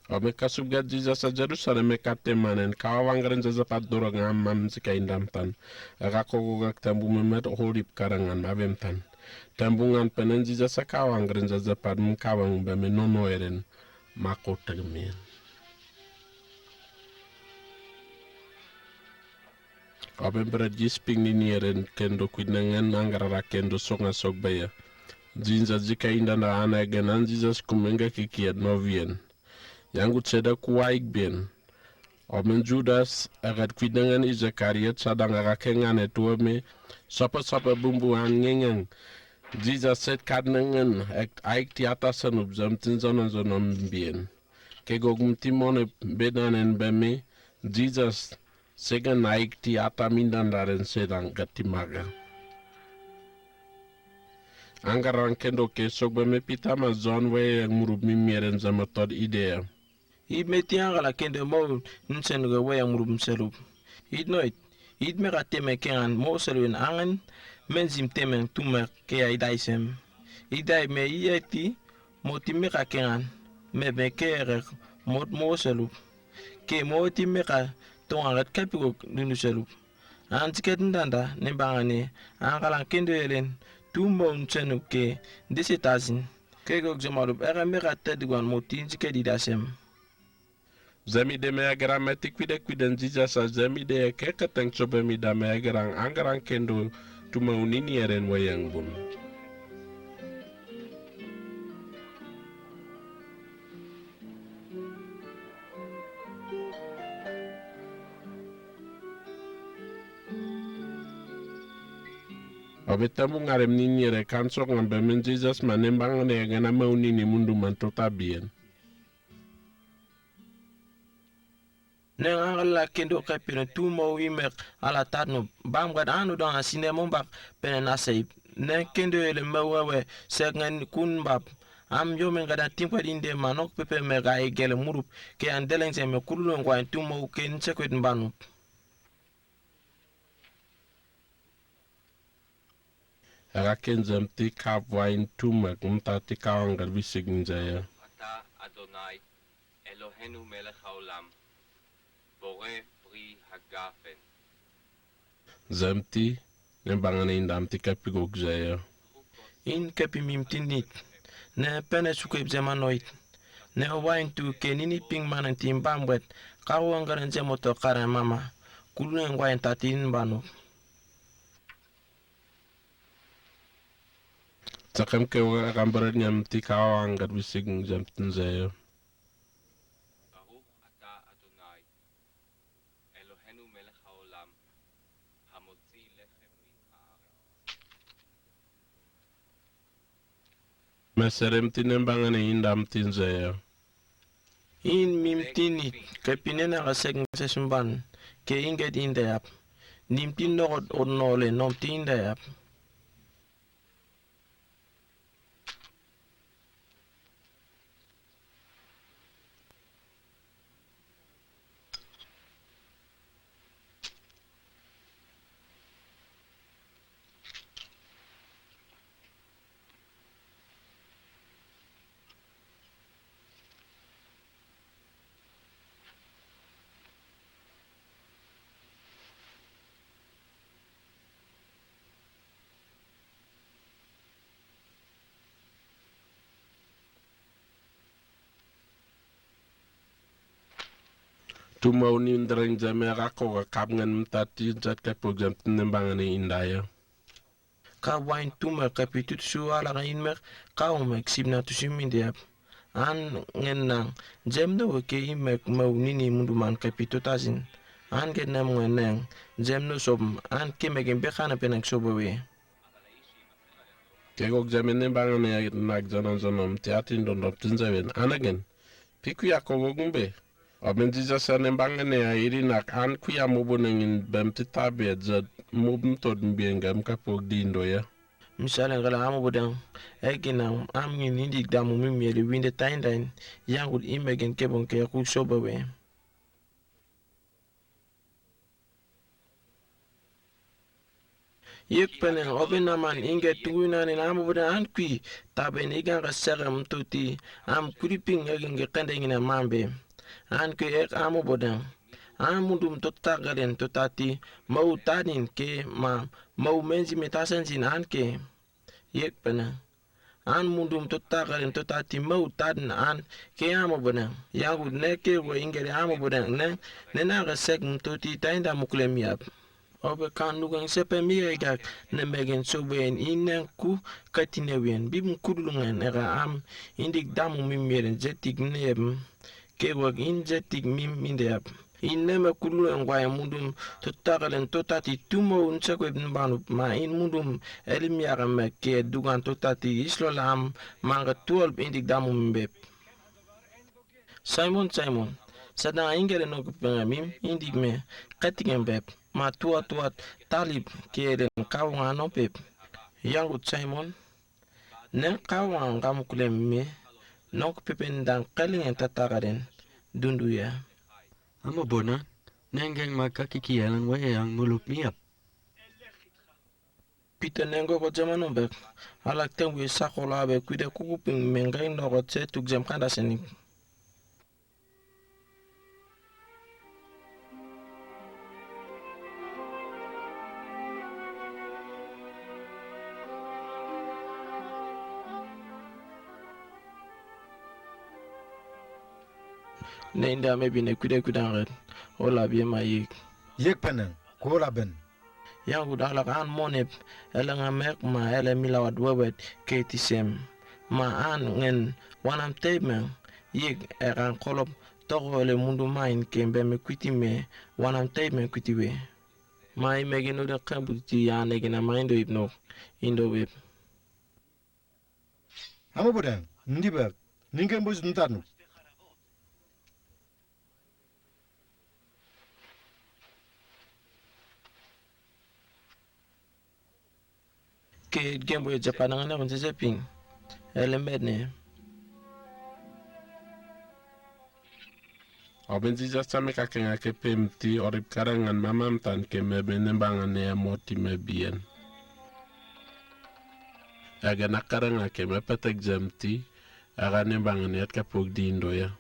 Ome kasubgat Jesus sa Jerusalem me katemanen kawangren zazapat dorong amam zika indamtan. Rakogogak tambu memet holip karangan mabemtan. Tambungan penen Jesus sa kawangren zazapat mkawang bame nono eren mako tagmien. Oben berat jisping ni nieren kendo kwidnangen angarara kendo songa sogbaya. Jinza zika indanda ana genan Jesus kumenga kikiat novien. Yangu tseda kuwaik bien. Omen Judas agat kwidnangen izakariat sadang arakengan etuame sapa bumbu angengeng. Jesus set kadnangen aik ti atasan ubzam tinzonan zonom bien. Kegogum timone bedanen beme Jesus sega naik ti atamindandaren sedang gatimaga. Anggaran kendo kesok beme pitama zon we yang murub mimieren zama tod idea. Id meti angala kende mo nsen ga wayang murum selup. Id noit. Id me ka teme kengan mo seluen angen menzim temen tumer ke ay daisem. Idai me ieti mo timme ka kengan me kere mo selup. Ke mo timme ka tongalat kapigok dunu selup. Antiket ndanda nembangane angala kende yelen tumbo ntsenu ke desetazin. Kegok jamalup era me ka tedigwan mo tinjike didasem. Zemi de me agarang meti kwiden Jesus sa zemi de keketeng coba mi da me agarang anggarang kendo tuma unini eren wayang bun. Obetamu ngarem nini ere kansok ngambe men Jesus manembang ne gana maunini mundu mantota bien. Neng angala kendo ka pene tumo wimek ala tatno bam gad anu don asine mombak pene nasib ne kendo ele mawewe sengen kun bab am yo men gada timpa dinde manok pepe me ga egele murup ke andeleng se me kullo ngwa tumo ken sekwet mbanu. Raken zamti kapwain tumak mtati kawangal bisig njaya. אתה אדוני אלוהינו מלך העולם בורא פרי הגפן. Zamti nembangane indamti kapigok jaya. In kapi mimtinit ne pene sukweb zemanoit ne wain tu kenini ping manan timbam wet kawan garan zemoto kare mama kullu ngwa tatin banu. Takam ke wa gambaran nyamti kawangal bisig jamtin jaya. ברוך אתה אדוני אלוהינו מלך העולם המוציא לחם מן הארץ. Meseremti nembangane indamti jaya. In mimtinit kapinena ga seg sesumban ke inget indayap nimtin nogod onole nomti indayap. Tuma uni ndereng jame rako ka kapngan mtati jat kapog jamtin nembangane indaya. Ka wain tumer kapitut suala ga inmer ka umek sibna tusimindayap an ngen nang jem no ke imek mau nini munduman kapitut azin an get nam ngeneng jem no sob an kemegen bekana penak sobowe. Kegok jem nembangane ya nak zonom tiatin dondop tinzawen anagen piku ya kogumbe aben Jesus nembangane ya iri nak an kuya mubunengin bem titabe zat mubn tod mbengam kapog dindo ya. Misalnya kalau amu bodang eginang am ngin indik damu mimyeli winde taindain yangut imegen kebon ke ku sobowe. Yek penen oben naman inge tunguna ni amu bodang an kui taben igan kasegam tuti am kuriping egin ge kendengina mambe an kui ek amu bodang an mundum totagaren totati mau tanin ke mau menzi metasen sin an ke yek penen an mundum totagaren totati mau tadin an ke amu bodang yagu neke wo ingere amu bodang nena kaseg mtuti tainda muklem yap. Obe kan nugang sepe miegak nemegen soben inen ku katinewen bim kudulungan era am indik damu mimiren jetik nem kewag in jetik mim indep ineme kudulungan kwaya mundum totagalen totati tumo unsekweb nbanup ma in mundum elimiara me ke dugan totati islolam manga 12 indik damu mimbep. Simon sadang ingere no kupengamim indik me katingen bep ma tuat talib keren kawang anopep yangut Simon ne kawang kamu kulem me nok pepen dang kalingen tatagaren dundu ya. Amo bona, nengeng makakikialan we yang muluk miap. Peter nengo ko jamano bek alak tengwe sakola be kuide kukuping mengai no ko tuk jam kanda senik. Nenda maybe ne kude kudangat ola bi mayik Yek penen kola ben. yang udah an monep elanga mek ma ele milawat wewet ketisem ma an ngen wanam teme yik eran kolop togo ele mundu main kembe me kwiti me wanam teme kwiti we ma imegen udah kabuti ya negena maindo ibno indo web. Amo bodang ndibak ningen bus ntanu. Ke gembo ya Japan ngana kon seseping elembedne Aben Jesus same kakenga ke pemti orip karangan mamam tan ke mebe nembangane ya moti mebien. Aga nakaranga ke mepetek jamti aga nembangane at kapog dindo ya.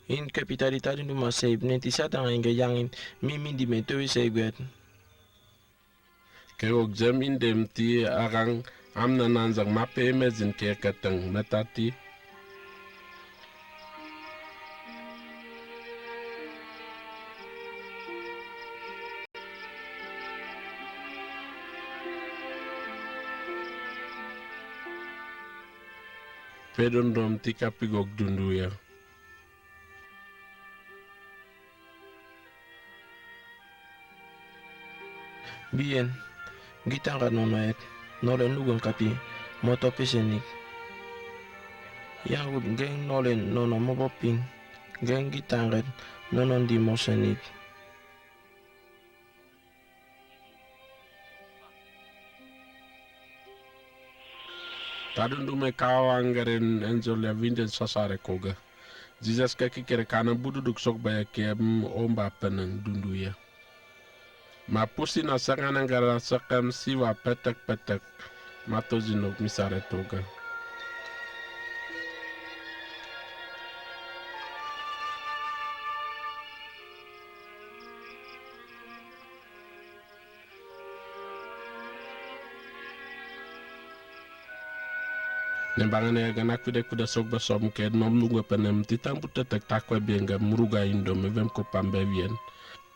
in kapitalita dindu ma seib nenti satang inga yangin mimi di metowe seibet. Kegok jam indemti arang amna nanzang mape emezin ke katang metati. Pedondom tika pigok dundu ya. Bien gitanga nonoet nolen lugon kapi moto pesenik yangut geng nolen nono moboping geng gitangat nonon di mosenit. Tadundu me kawangaren enjol ya vinden sasare koga. Jesus ka kikere kana bududuk sok baya kem omba peneng dundu ya. Ma pusi na sangana ngara sakam siwa petek matozinok misare toga. Nembangane ya gana kuda sok basom ke nom nungwe penem titang putetek takwa bienga muruga indo mevem ko pambe wien.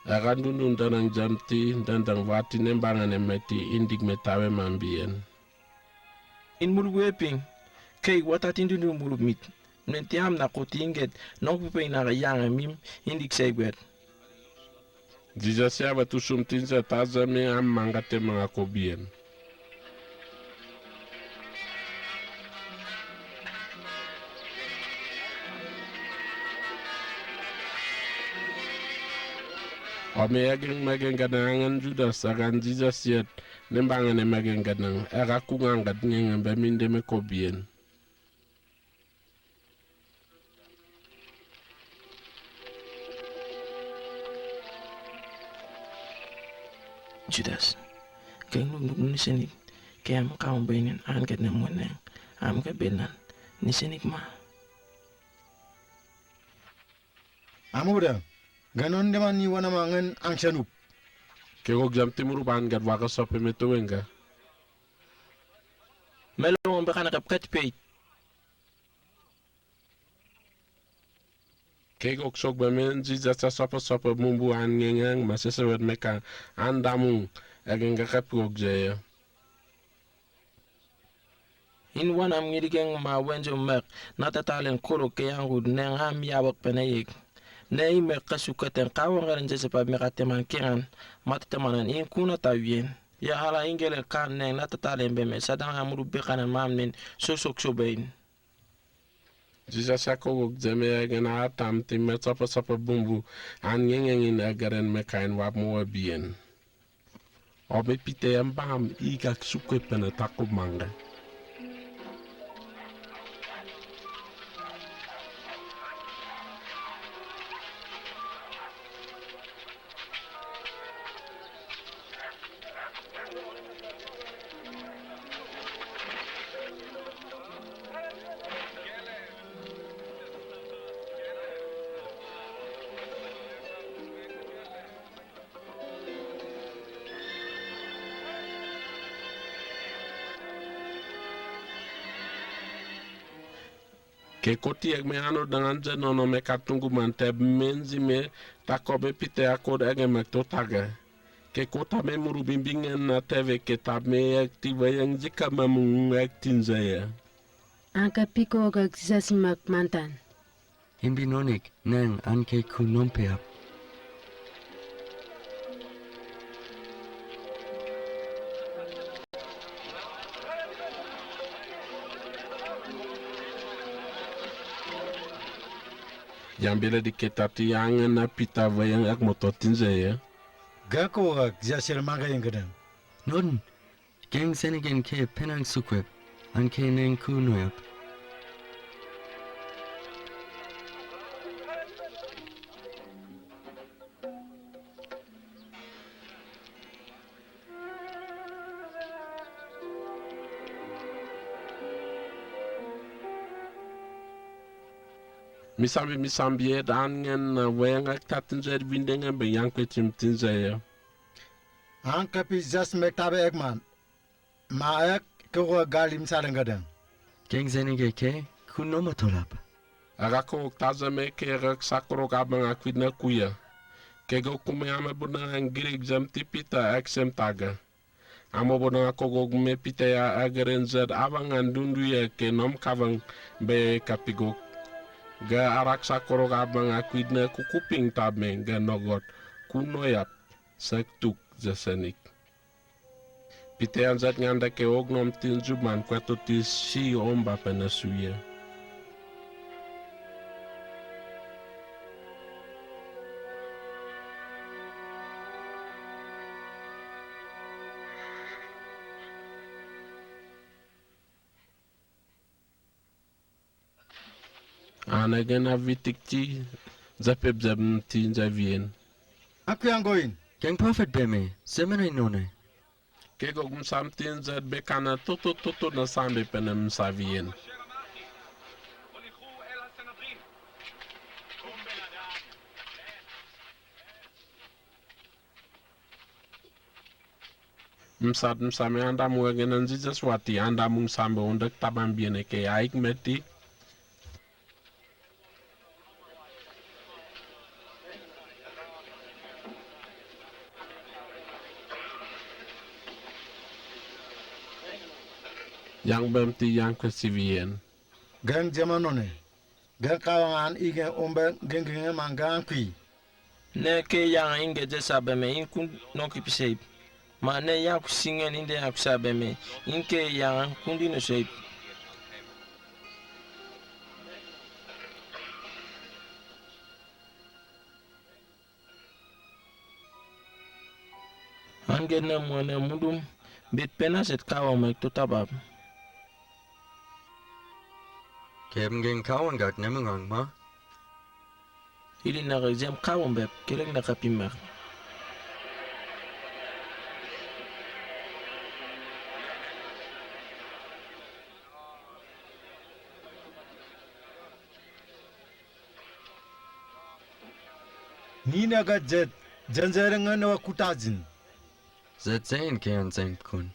Akan dundun danang jamti dandang wati nembangane meti indik metawe mambien. In mulu weping kay watatin dundu mulu mit nentiam na kotinget nok pepe na yang mim indik seibet. Jesus ya batu sumtin za tazame am mangate mangakobien. Ome ageng mageng ganangan Judas agan Jesus yet nembangan mageng ganang aku ngangat ngeng baminde me kobien. Judas, keng nung nisenik, kaya mo kaong bainin angkat na mo nang am kabilan, nisenik ma. Amo budang. Ganon deman ni wana mangen angsanup. Kegok jam timur ban gad waka sope meto wenga. Melo mo baka nakapkat pay. Kegok sok bamen Jesus sa sope mumbu an ngengang masesewet meka andamung agenga kapgok jaya. In wana am ngirigeng ma wenjo mek natatalen kuro kaya ngud neng am yabak panayik. Nei me kasukaten kawang garan jese pa me kateman kiran matemanan in kuna tawien ya hala ingele kan neng natatalen be me sadang amuru bekanan mamnen sosok sobain. Jesus ya kogok jeme agena atam timme sope bumbu an ngengengin agaren mekain wap mo bien. Obe pite ambam igak suke pene takub manga. Ke koti ek me ano dengan jenono me katungu manteb menzi me takobe pite akod ege me totaga. Ke kota me muru bimbingen na teve ke tab me ek tiba yang jika mamu ek tinzaya. Angka piko gak sasimak mantan. Himbi nonik neng anke ku nompeap. Yang bila diketati yangan na pita vayang ek mototin zaya. Gako ak jasir manga yang gedang. Non, geng senigen ke penang sukwep, anke neng ku noyap. Misambi angen na vayang ek tatin zaya bindengan be yang kwetim tin zaya. Ang kapi jas mektabe ekman. Ma ek kego galim sarang gedang. Geng senige ke ku nomotolap. Agako tazame ke rek sakro kabang akwid na kuya. Kego kume ame bunang ang girig jam tipita ek sem taga. Amo bunang ako gog me pita ya agaren zed abang andundu ya ke nom kavang be kapigok. Ga arak sakro kabang akwid na kukuping tabe ga nogot kunoyap sektuk jasenik. Pita yan zed nganda ke ognom tinjuman kweto tis si omba penasuya. Anagen avitikti zapep zabti zavien. Aku yang goin. Geng prophet beme, semenai none. Kego samtin zat bekana toto na sambe penem savien. Msame andamu agenan Jesus wati andamu sambe undak tabam biene ke aik meti. Yang bemti yang kesivien. Gang jamanone. Gang kawangan igen ombe geng mangang kui. Ne ke yang inge je sabeme in kun no kipisei. Ma ne yang kusingen inde yang sabeme in ke yang kundi no sei. Angene mwana mudum bit pena set kawa mek to tabab. Keben gegen Kauengat nemmengang, ma? Ili na rezem kawa mbep kelek na kapimer. Nina ga jet janjarangan wa kutazin. Zet sehen kean sein kun.